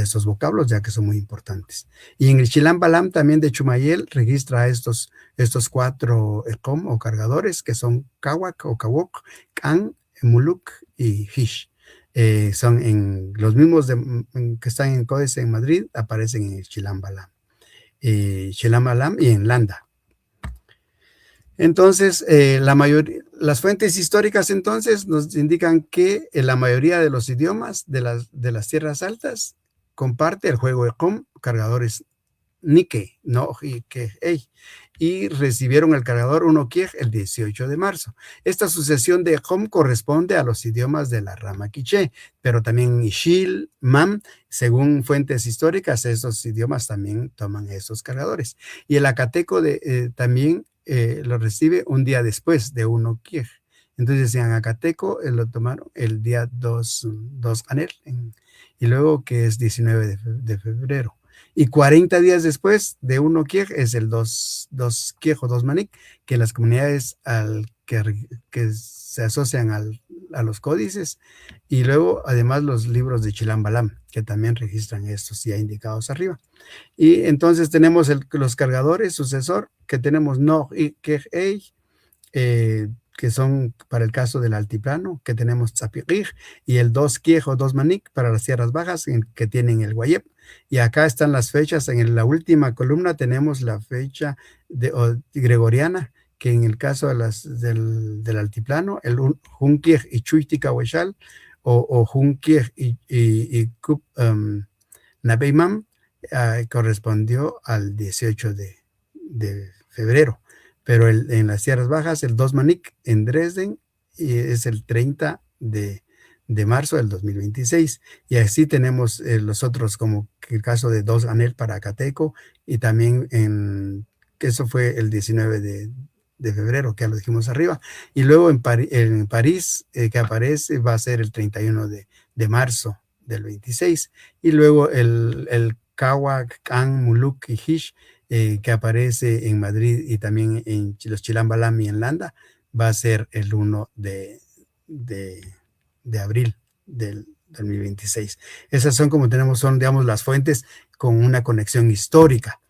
estos vocablos, ya que son muy importantes. Y en el Chilam Balam también de Chumayel registra estos 4 ECOM o cargadores, que son Kawak o Kawok, Kan, Muluk y Hish. Son en los mismos que están en Códice en Madrid, aparecen en el Chilam Balam. Chilam Balam y en Landa. Entonces, las fuentes históricas entonces nos indican que la mayoría de los idiomas de las tierras altas comparte el juego ECOM, cargadores Nike, no Ei, y recibieron el cargador 1 Kiej el 18 de marzo. Esta sucesión de ECOM corresponde a los idiomas de la rama quiché, pero también Ixil, Mam, según fuentes históricas, esos idiomas también toman esos cargadores. Y el acateco también lo recibe un día después de 1 Kiej. Entonces en acateco lo tomaron el día 2 Anel, y luego que es 19 de febrero. Y 40 días después de 1 Kiej es el 2 Kiej o 2 Manik, que las comunidades que se asocian a los códices, y luego además los libros de Chilam Balam, que también registran estos ya indicados arriba. Y entonces tenemos los cargadores sucesor, que tenemos No y Kiej Ei, que son para el caso del altiplano, que tenemos Tzapirij, y el 2 Kiej o 2 Manik para las tierras bajas, que tienen el Guayep. Y acá están las fechas. En la última columna tenemos la fecha gregoriana, que en el caso del altiplano, el Junkiej y Chuitika Hueshal, o Junkiej y Kup Nabeimam, correspondió al 18 de febrero. Pero en las tierras bajas, el 2 Manik en Dresden es el 30 de marzo del 2026. Y así tenemos los otros, como el caso de 2 Anel para Acateco, y también que eso fue el 19 de febrero, que ya lo dijimos arriba. Y luego en París, que aparece, va a ser el 31 de marzo del 26. Y luego el Kawak, Kan, Muluk y Hish, que aparece en Madrid y también en los Chilam Balam y en Landa, va a ser el 1 de abril del 2026. Esas son, como tenemos, digamos, las fuentes con una conexión histórica.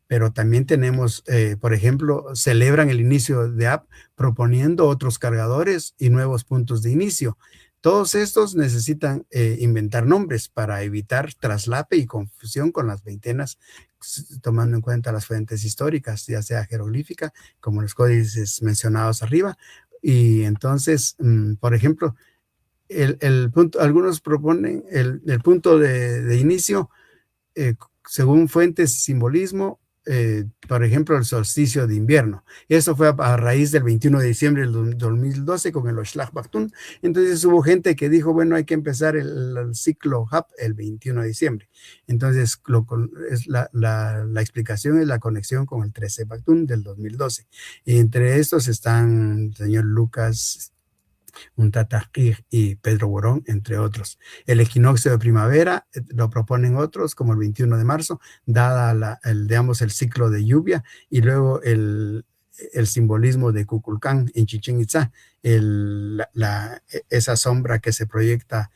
Pero también tenemos, por ejemplo, celebran el inicio de app proponiendo otros cargadores y nuevos puntos de inicio. Todos estos necesitan inventar nombres para evitar traslape y confusión con las veintenas, tomando en cuenta las fuentes históricas, ya sea jeroglífica, como los códices mencionados arriba. Y entonces, por ejemplo, algunos proponen el punto de inicio, según fuentes y simbolismo, por ejemplo, el solsticio de invierno. Eso fue a raíz del 21 de diciembre del 2012 con el Oshlag Baktun. Entonces hubo gente que dijo, bueno, hay que empezar el ciclo HAP el 21 de diciembre. Entonces la explicación es la conexión con el 13 Baktun del 2012. Y entre estos están el señor Lucas Untatakir y Pedro Borón, entre otros. El equinoccio de primavera lo proponen otros, como el 21 de marzo, dada el ciclo de lluvia, y luego el simbolismo de Kukulcán en Chichén Itzá, esa sombra que se proyecta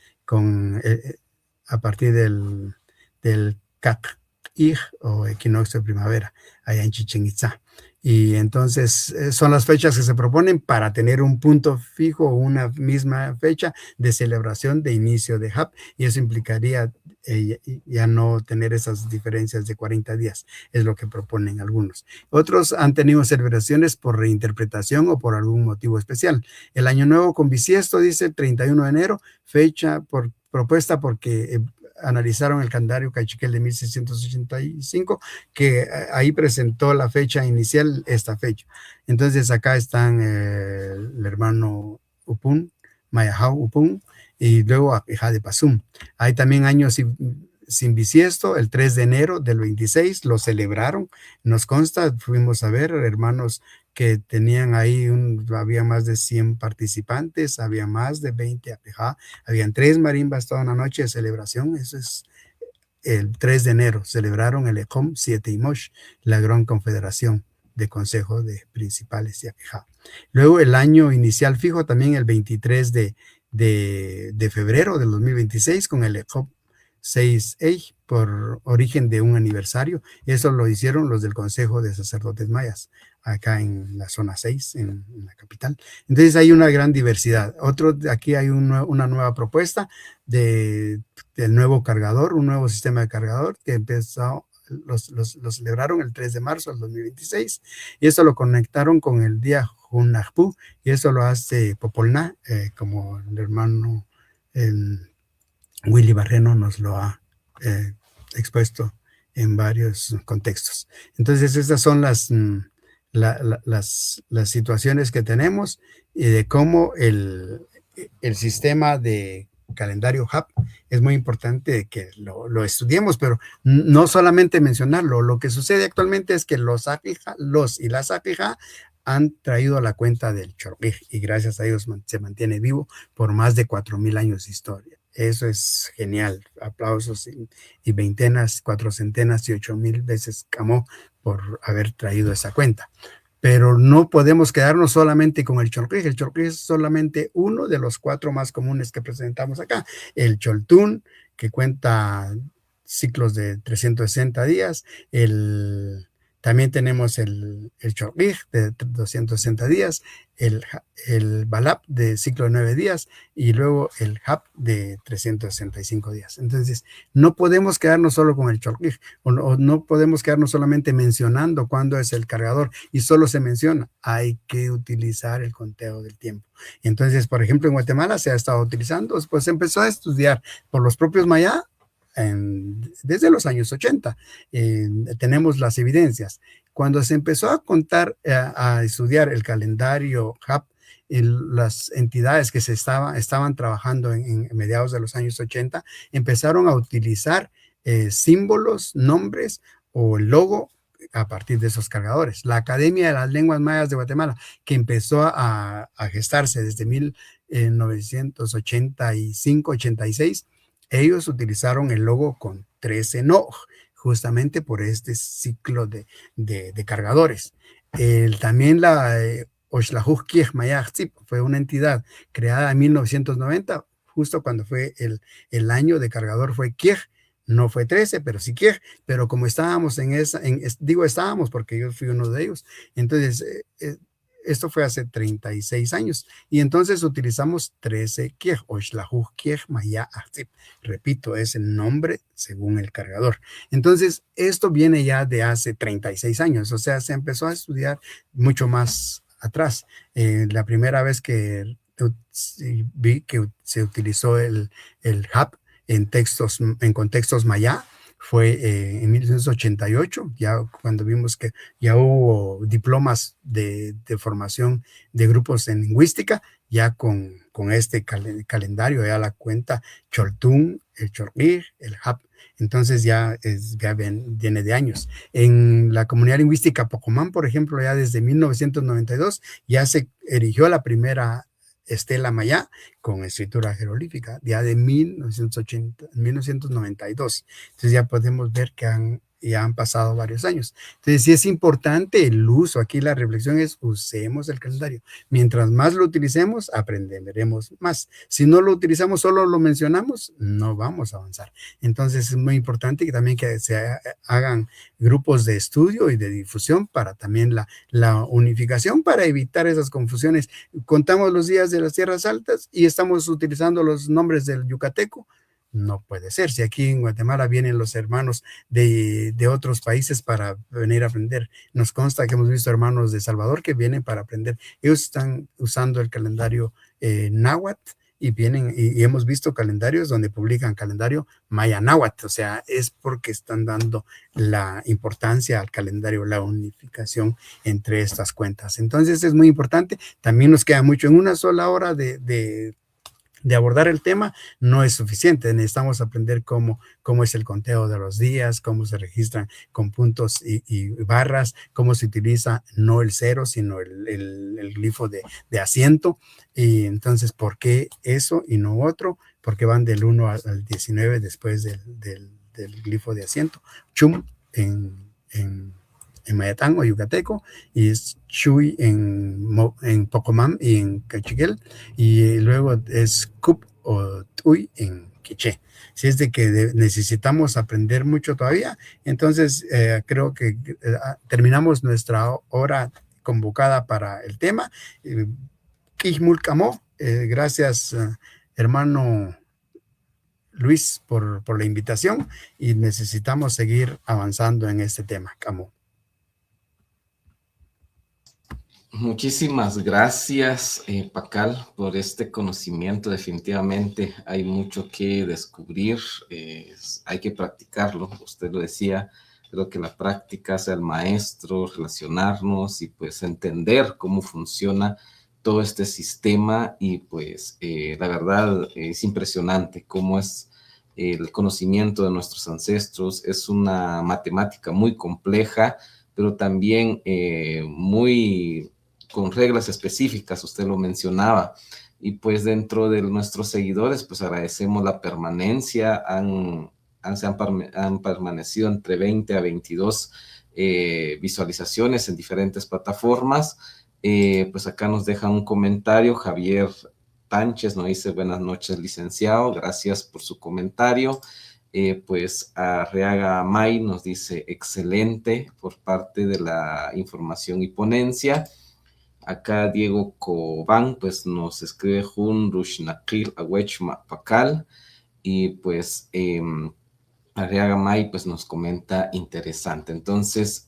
a partir del Kak'ij o equinoccio de primavera, allá en Chichén Itzá. Y entonces son las fechas que se proponen para tener un punto fijo o una misma fecha de celebración de inicio de HAP, y eso implicaría ya no tener esas diferencias de 40 días, es lo que proponen algunos. Otros han tenido celebraciones por reinterpretación o por algún motivo especial. El Año Nuevo con bisiesto, dice el 31 de enero, fecha propuesta porque analizaron el calendario cachiquel de 1685, que ahí presentó la fecha inicial, esta fecha. Entonces acá están el hermano Upun, Mayahau Upun, y luego Apijá de Pasum. Hay también años sin bisiesto, el 3 de enero del 26, lo celebraron, nos consta, fuimos a ver hermanos que tenían ahí, había más de 100 participantes, había más de 20 apejá, habían 3 marimbas toda una noche de celebración. Eso es el 3 de enero, celebraron el ECOM 7 Imosh, la gran confederación de Consejo de Principales de Apejá. Luego el año inicial fijo, también el 23 de de febrero del 2026 con el ECOP 6A por origen de un aniversario. Eso lo hicieron los del Consejo de Sacerdotes Mayas, acá en la zona 6, en la capital. Entonces hay una gran diversidad. Aquí hay una nueva propuesta del nuevo cargador, un nuevo sistema de cargador que empezó, lo celebraron el 3 de marzo del 2026 y eso lo conectaron con el día Hunahpu y eso lo hace Popolná, como el hermano Willy Barreno nos lo ha expuesto en varios contextos. Entonces, estas son las situaciones que tenemos y de cómo el sistema de calendario HAP es muy importante que lo estudiemos, pero no solamente mencionarlo. Lo que sucede actualmente es que los y las Apija han traído la cuenta del Chorrij y gracias a ellos se mantiene vivo por más de 4,000 años de historia. Eso es genial. Aplausos y veintenas, cuatrocentenas y 8,000 veces Camó por haber traído esa cuenta. Pero no podemos quedarnos solamente con el Chorrij. El Chorrij es solamente uno de los 4 más comunes que presentamos acá. El Choltún, que cuenta ciclos de 360 días. También tenemos el Chorrij de 260 días, el Balap de ciclo de 9 días y luego el Hap de 365 días. Entonces, no podemos quedarnos solo con el Chorrij o no podemos quedarnos solamente mencionando cuándo es el cargador y solo se menciona. Hay que utilizar el conteo del tiempo. Entonces, por ejemplo, en Guatemala se ha estado utilizando, pues se empezó a estudiar por los propios mayá desde los años 80. Tenemos las evidencias. Cuando se empezó a contar, a estudiar el calendario HAP, las entidades que estaban trabajando en mediados de los años 80 empezaron a utilizar símbolos, nombres o el logo a partir de esos cargadores. La Academia de las Lenguas Mayas de Guatemala, que empezó a gestarse desde 1985-86, ellos utilizaron el logo con 13 no, justamente por este ciclo de cargadores. También la Oxlajuj Kiej Mayaj fue una entidad creada en 1990, justo cuando fue el año de cargador fue Kiej, no fue 13, pero sí Kiej, pero como estábamos digo estábamos porque yo fui uno de ellos, entonces esto fue hace 36 años. Y entonces utilizamos 13 Kiej, Oxlajuj Kiej Maya Atzip. Repito, es el nombre según el cargador. Entonces, esto viene ya de hace 36 años. O sea, se empezó a estudiar mucho más atrás. La primera vez que vi que se utilizó el HAP en contextos maya fue en 1988, ya cuando vimos que ya hubo diplomas de formación de grupos en lingüística, ya con este calendario, ya la cuenta Choltún, el Chorrij, el HAP. Entonces ya viene de años. En la comunidad lingüística Pocomán, por ejemplo, ya desde 1992 ya se erigió la primera estela maya con escritura jeroglífica, ya de 1992. Entonces ya podemos ver que ya han pasado varios años. Entonces sí es importante el uso. Aquí la reflexión es usemos el calendario. Mientras más lo utilicemos, aprenderemos más. Si no lo utilizamos, solo lo mencionamos, no vamos a avanzar. Entonces es muy importante que también que se hagan grupos de estudio y de difusión para también la unificación, para evitar esas confusiones. Contamos los días de las tierras altas y estamos utilizando los nombres del yucateco. No puede ser. Si aquí en Guatemala vienen los hermanos de otros países para venir a aprender, nos consta que hemos visto hermanos de Salvador que vienen para aprender. Ellos están usando el calendario náhuatl y vienen y hemos visto calendarios donde publican calendario maya náhuatl. O sea, es porque están dando la importancia al calendario, la unificación entre estas cuentas. Entonces es muy importante. También nos queda mucho. En una sola hora de abordar el tema no es suficiente. Necesitamos aprender cómo es el conteo de los días, cómo se registran con puntos y barras, cómo se utiliza no el 0, sino el glifo de asiento. Y entonces, ¿por qué eso y no otro? Porque van del 1 al 19 después del glifo de asiento. Chum en Mayatán o Yucateco, y es Chuy en Pocomam y en Cachiquel, y luego es Cup o Tuy en Quiché. Si es de que necesitamos aprender mucho todavía, entonces creo que terminamos nuestra hora convocada para el tema. Gracias, hermano Luis, por la invitación, y necesitamos seguir avanzando en este tema, Camo. Muchísimas gracias, Pacal, por este conocimiento. Definitivamente hay mucho que descubrir, hay que practicarlo. Usted lo decía, creo que la práctica hace al maestro, relacionarnos y pues entender cómo funciona todo este sistema, y pues la verdad es impresionante cómo es el conocimiento de nuestros ancestros. Es una matemática muy compleja, pero también muy con reglas específicas, usted lo mencionaba, y pues dentro de nuestros seguidores, pues agradecemos la permanencia, han permanecido entre 20 a 22 visualizaciones en diferentes plataformas. Pues acá nos deja un comentario, Javier Tánchez nos dice: buenas noches, licenciado, gracias por su comentario. Pues Arriaga May nos dice: excelente por parte de la información y ponencia. Acá Diego Cobán pues nos escribe: Jun Rushnakil Awechma Pakal. Y pues Arriaga May pues nos comenta: interesante. Entonces,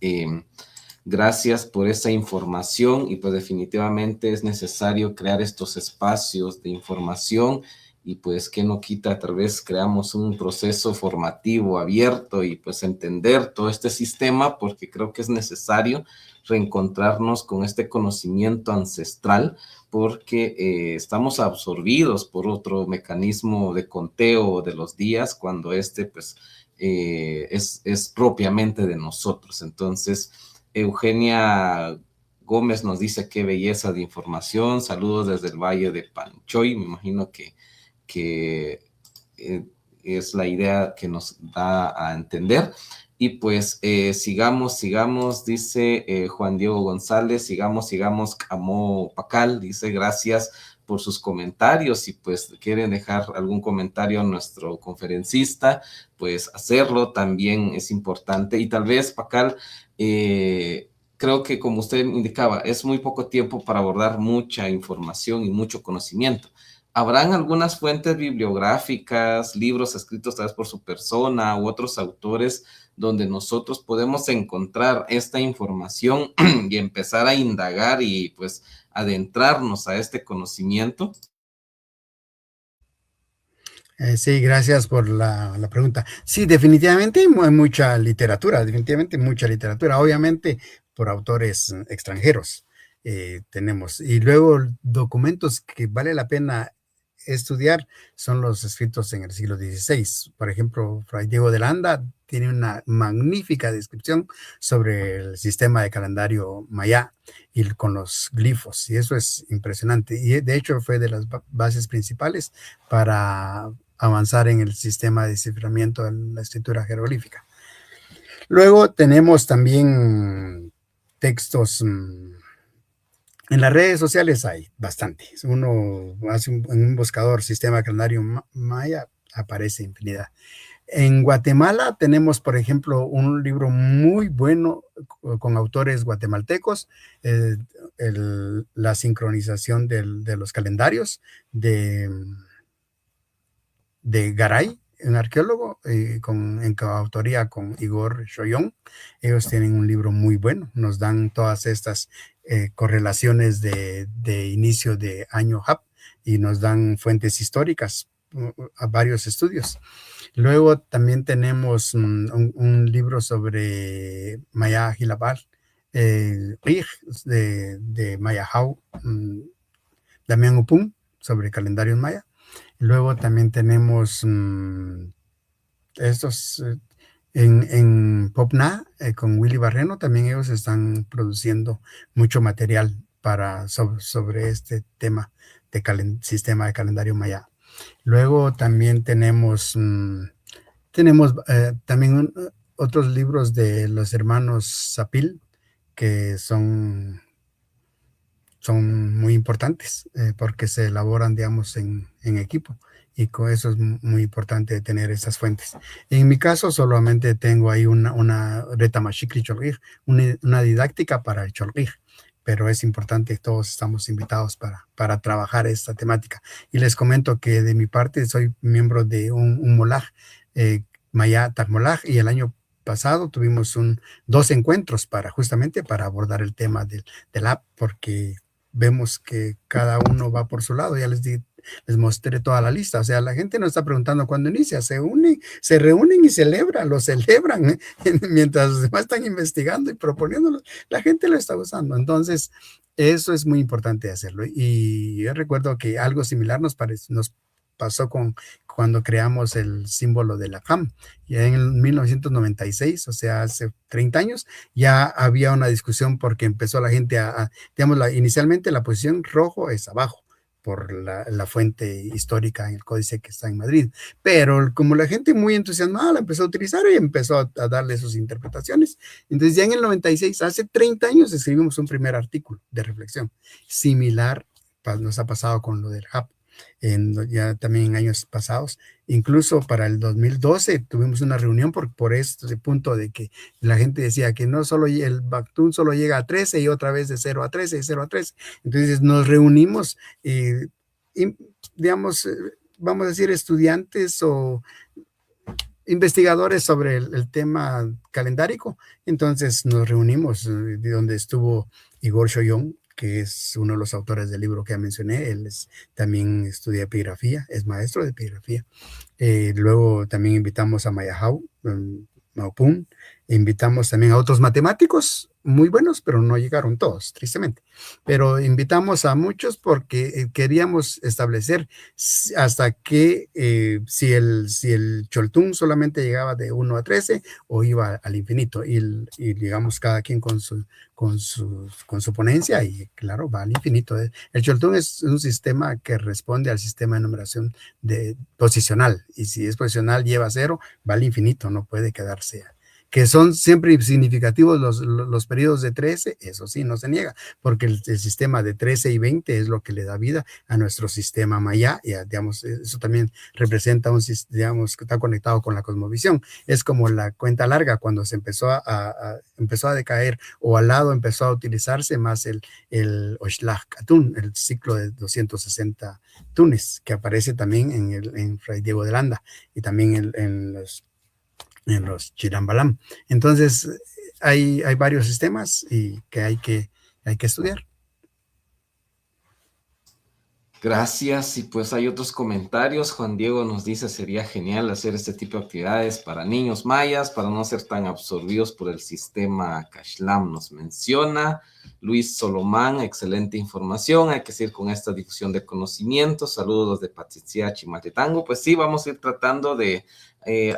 gracias por esa información, y pues definitivamente es necesario crear estos espacios de información, y pues que no quita, tal vez creamos un proceso formativo abierto y pues entender todo este sistema, porque creo que es necesario reencontrarnos con este conocimiento ancestral, porque estamos absorbidos por otro mecanismo de conteo de los días, cuando este pues es propiamente de nosotros. Entonces, Eugenia Gómez nos dice: qué belleza de información, saludos desde el Valle de Panchoy. Me imagino que es la idea que nos da a entender. Y pues sigamos, dice Juan Diego González, sigamos, Camo Pacal, dice: gracias por sus comentarios, y pues quieren dejar algún comentario a nuestro conferencista, pues hacerlo también es importante. Y tal vez, Pacal, creo que, como usted indicaba, es muy poco tiempo para abordar mucha información y mucho conocimiento. ¿Habrán algunas fuentes bibliográficas, libros escritos tal vez por su persona u otros autores, donde nosotros podemos encontrar esta información y empezar a indagar y pues adentrarnos a este conocimiento? Sí, gracias por la pregunta. Sí, definitivamente hay definitivamente mucha literatura, obviamente por autores extranjeros tenemos. Y luego documentos que vale la pena estudiar son los escritos en el siglo XVI. Por ejemplo, Fray Diego de Landa tiene una magnífica descripción sobre el sistema de calendario maya y con los glifos, y eso es impresionante. Y de hecho fue de las bases principales para avanzar en el sistema de desciframiento de la escritura jeroglífica. Luego tenemos también textos en las redes sociales, hay bastantes. Uno hace en un buscador sistema calendario maya, aparece infinidad. En Guatemala tenemos, por ejemplo, un libro muy bueno con autores guatemaltecos, la sincronización de los calendarios de Garay, un arqueólogo, en coautoría con Igor Shoyón. Ellos tienen un libro muy bueno, nos dan todas estas correlaciones de inicio de año HAP, y nos dan fuentes históricas a varios estudios. Luego también tenemos un libro sobre Maya Hilabal, de Maya Hau, Damián Upun, sobre calendarios maya. Luego también tenemos estos en Popna, con Willy Barreno. También ellos están produciendo mucho material sobre este tema de sistema de calendario maya. Luego también tenemos también otros libros de los hermanos Zapil, que son muy importantes porque se elaboran, digamos, en equipo. Y con eso es muy importante tener esas fuentes. En mi caso, solamente tengo ahí una retamashikri cholgij, una didáctica para el cholgij, pero es importante, todos estamos invitados para trabajar esta temática. Y les comento que de mi parte soy miembro de un molaj, Maya Molaj, y el año pasado tuvimos dos encuentros justamente para abordar el tema del app, porque vemos que cada uno va por su lado. Ya les mostré toda la lista. O sea, la gente no está preguntando cuándo inicia, se reúnen y lo celebran, mientras los demás están investigando y proponiéndolo. La gente lo está usando. Entonces, eso es muy importante hacerlo. Y yo recuerdo que algo similar nos pasó cuando creamos el símbolo de la CAM. Ya en el 1996, o sea, hace 30 años, ya había una discusión porque empezó la gente digamos, inicialmente la posición rojo es abajo, por la fuente histórica en el códice que está en Madrid. Pero como la gente muy entusiasmada la empezó a utilizar y empezó a darle sus interpretaciones. Entonces ya en el 96, hace 30 años, escribimos un primer artículo de reflexión. Similar nos ha pasado con lo del HAP. Ya también en años pasados, incluso para el 2012 tuvimos una reunión por este punto de que la gente decía que no solo el Bactún solo llega a 13 y otra vez de 0 a 13 y 0 a 13. Entonces nos reunimos y digamos, vamos a decir estudiantes o investigadores sobre el tema calendárico. Entonces nos reunimos de donde estuvo Igor Shoyón, que es uno de los autores del libro que ya mencioné. Él también estudia epigrafía, es maestro de epigrafía. Luego también invitamos a Mayahau, Maupun, invitamos también a otros matemáticos muy buenos, pero no llegaron todos, tristemente. Pero invitamos a muchos porque queríamos establecer hasta que si el Choltún solamente llegaba de 1 a 13 o iba al infinito. Y digamos, cada quien con su ponencia, y claro, va al infinito. El Choltún es un sistema que responde al sistema de numeración posicional, y si es posicional lleva 0, va al infinito, no puede quedarse. Que son siempre significativos los periodos de 13, eso sí, no se niega, porque el sistema de 13 y 20 es lo que le da vida a nuestro sistema maya, y digamos, eso también representa digamos, que está conectado con la cosmovisión. Es como la cuenta larga, cuando se empezó a decaer, o al lado empezó a utilizarse más el Oshlach Atún, el ciclo de 260 tunes, que aparece también en Fray Diego de Landa, y también en los Chirambalam. Entonces, hay varios sistemas y que hay que estudiar. Gracias. Y pues hay otros comentarios. Juan Diego nos dice, sería genial hacer este tipo de actividades para niños mayas, para no ser tan absorbidos por el sistema Kashlam, nos menciona. Luis Solomán, excelente información. Hay que seguir con esta difusión de conocimientos. Saludos de Patzitziá, Chimaltenango. Pues sí, vamos a ir tratando de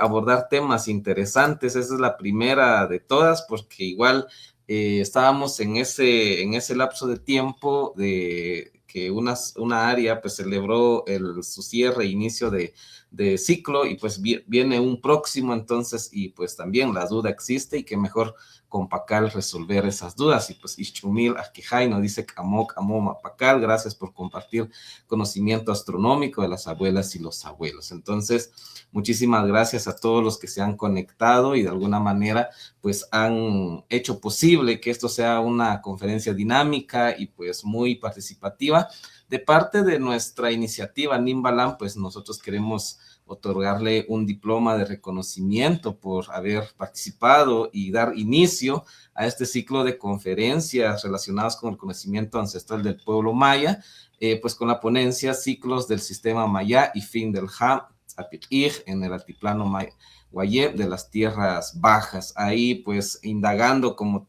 abordar temas interesantes. Esa es la primera de todas, porque igual estábamos en ese lapso de tiempo de que una área pues celebró su cierre, inicio de ciclo, y pues viene un próximo, entonces, y pues también la duda existe, y que mejor con Pacal resolver esas dudas. Y pues Ishchumil Akijay nos dice Amok Amoma Pacal, gracias por compartir conocimiento astronómico de las abuelas y los abuelos. Entonces, muchísimas gracias a todos los que se han conectado y de alguna manera pues han hecho posible que esto sea una conferencia dinámica y pues muy participativa. De parte de nuestra iniciativa Nimbalam, pues nosotros queremos otorgarle un diploma de reconocimiento por haber participado y dar inicio a este ciclo de conferencias relacionadas con el conocimiento ancestral del pueblo maya, pues con la ponencia Ciclos del Sistema Maya y Fin del Ham en el altiplano Guayé de las tierras bajas. Ahí pues indagando, como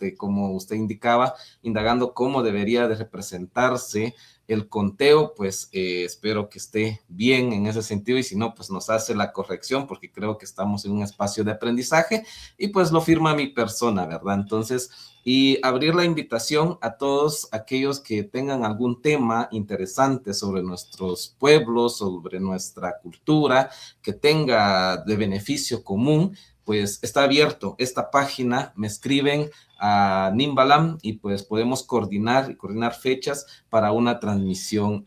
usted indicaba, indagando cómo debería de representarse el conteo, pues espero que esté bien en ese sentido, y si no, pues nos hace la corrección, porque creo que estamos en un espacio de aprendizaje, y pues lo firma mi persona, ¿verdad? Entonces, y abrir la invitación a todos aquellos que tengan algún tema interesante sobre nuestros pueblos, sobre nuestra cultura, que tenga de beneficio común, pues está abierto esta página, me escriben a Nimbalam y pues podemos coordinar fechas para una transmisión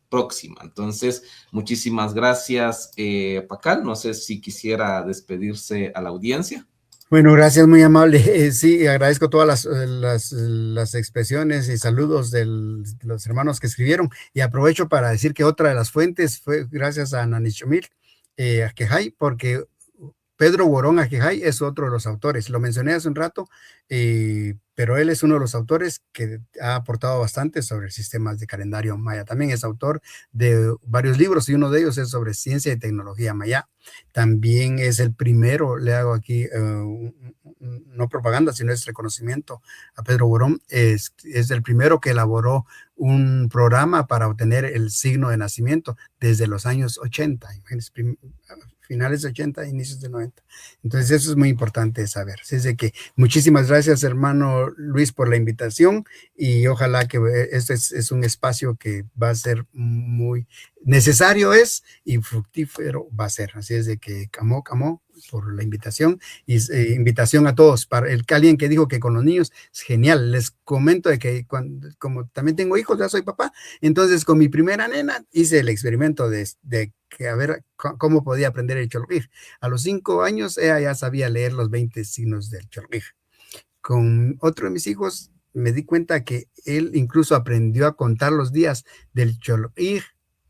próxima. Entonces, muchísimas gracias, Pacal. No sé si quisiera despedirse a la audiencia. Bueno, gracias, muy amable. Sí, agradezco todas las expresiones y saludos de los hermanos que escribieron, y aprovecho para decir que otra de las fuentes fue gracias a Nanichomil Ajejay, porque Pedro Borón Ajejay es otro de los autores. Lo mencioné hace un rato, pero él es uno de los autores que ha aportado bastante sobre sistemas de calendario maya. También es autor de varios libros, y uno de ellos es sobre ciencia y tecnología maya. También es el primero, le hago aquí no propaganda, sino es reconocimiento a Pedro Borón, es el primero que elaboró un programa para obtener el signo de nacimiento desde los años 80, finales de 80, inicios de 90. Entonces eso es muy importante saber. Así es de que muchísimas gracias, hermano Luis, por la invitación, y ojalá que este es un espacio que va a ser muy necesario y fructífero va a ser. Así es de que camó por la invitación, y invitación a todos. Para alguien que dijo que con los niños es genial, les comento de que como también tengo hijos, ya soy papá, entonces con mi primera nena hice el experimento de que a ver cómo podía aprender el Cholguij. A los 5 años ella ya sabía leer los 20 signos del Cholguij. Con otro de mis hijos me di cuenta que él incluso aprendió a contar los días del Cholguij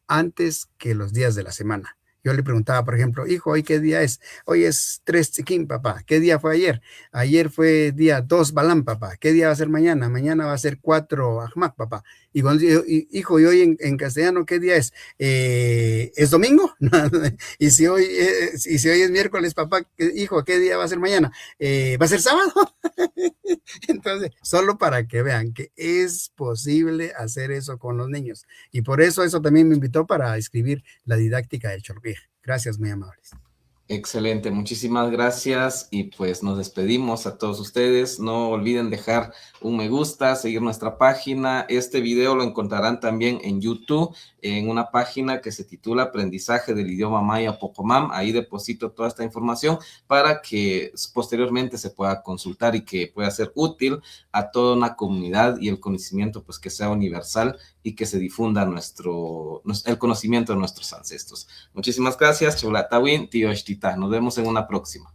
antes que los días de la semana. Yo le preguntaba, por ejemplo, hijo, ¿hoy qué día es? Hoy es 3 Tzikin, papá. ¿Qué día fue ayer? Ayer fue día 2 Balam, papá. ¿Qué día va a ser mañana? Mañana va a ser 4 Ahmad, papá. Y cuando digo, hijo, ¿y hoy en castellano qué día es? ¿Es domingo? y si hoy es miércoles, papá, hijo, ¿qué día va a ser mañana? ¿Va a ser sábado? Entonces, solo para que vean que es posible hacer eso con los niños. Y por eso también me invitó para escribir la didáctica del Cholguij. Gracias, muy amables. Excelente, muchísimas gracias, y pues nos despedimos a todos ustedes. No olviden dejar un me gusta, seguir nuestra página. Este video lo encontrarán también en YouTube, en una página que se titula Aprendizaje del Idioma Maya Pocomam. Ahí deposito toda esta información para que posteriormente se pueda consultar y que pueda ser útil a toda una comunidad, y el conocimiento pues que sea universal y que se difunda el conocimiento de nuestros ancestros. Muchísimas gracias, Chulatawin, Tío Eshtita. Nos vemos en una próxima.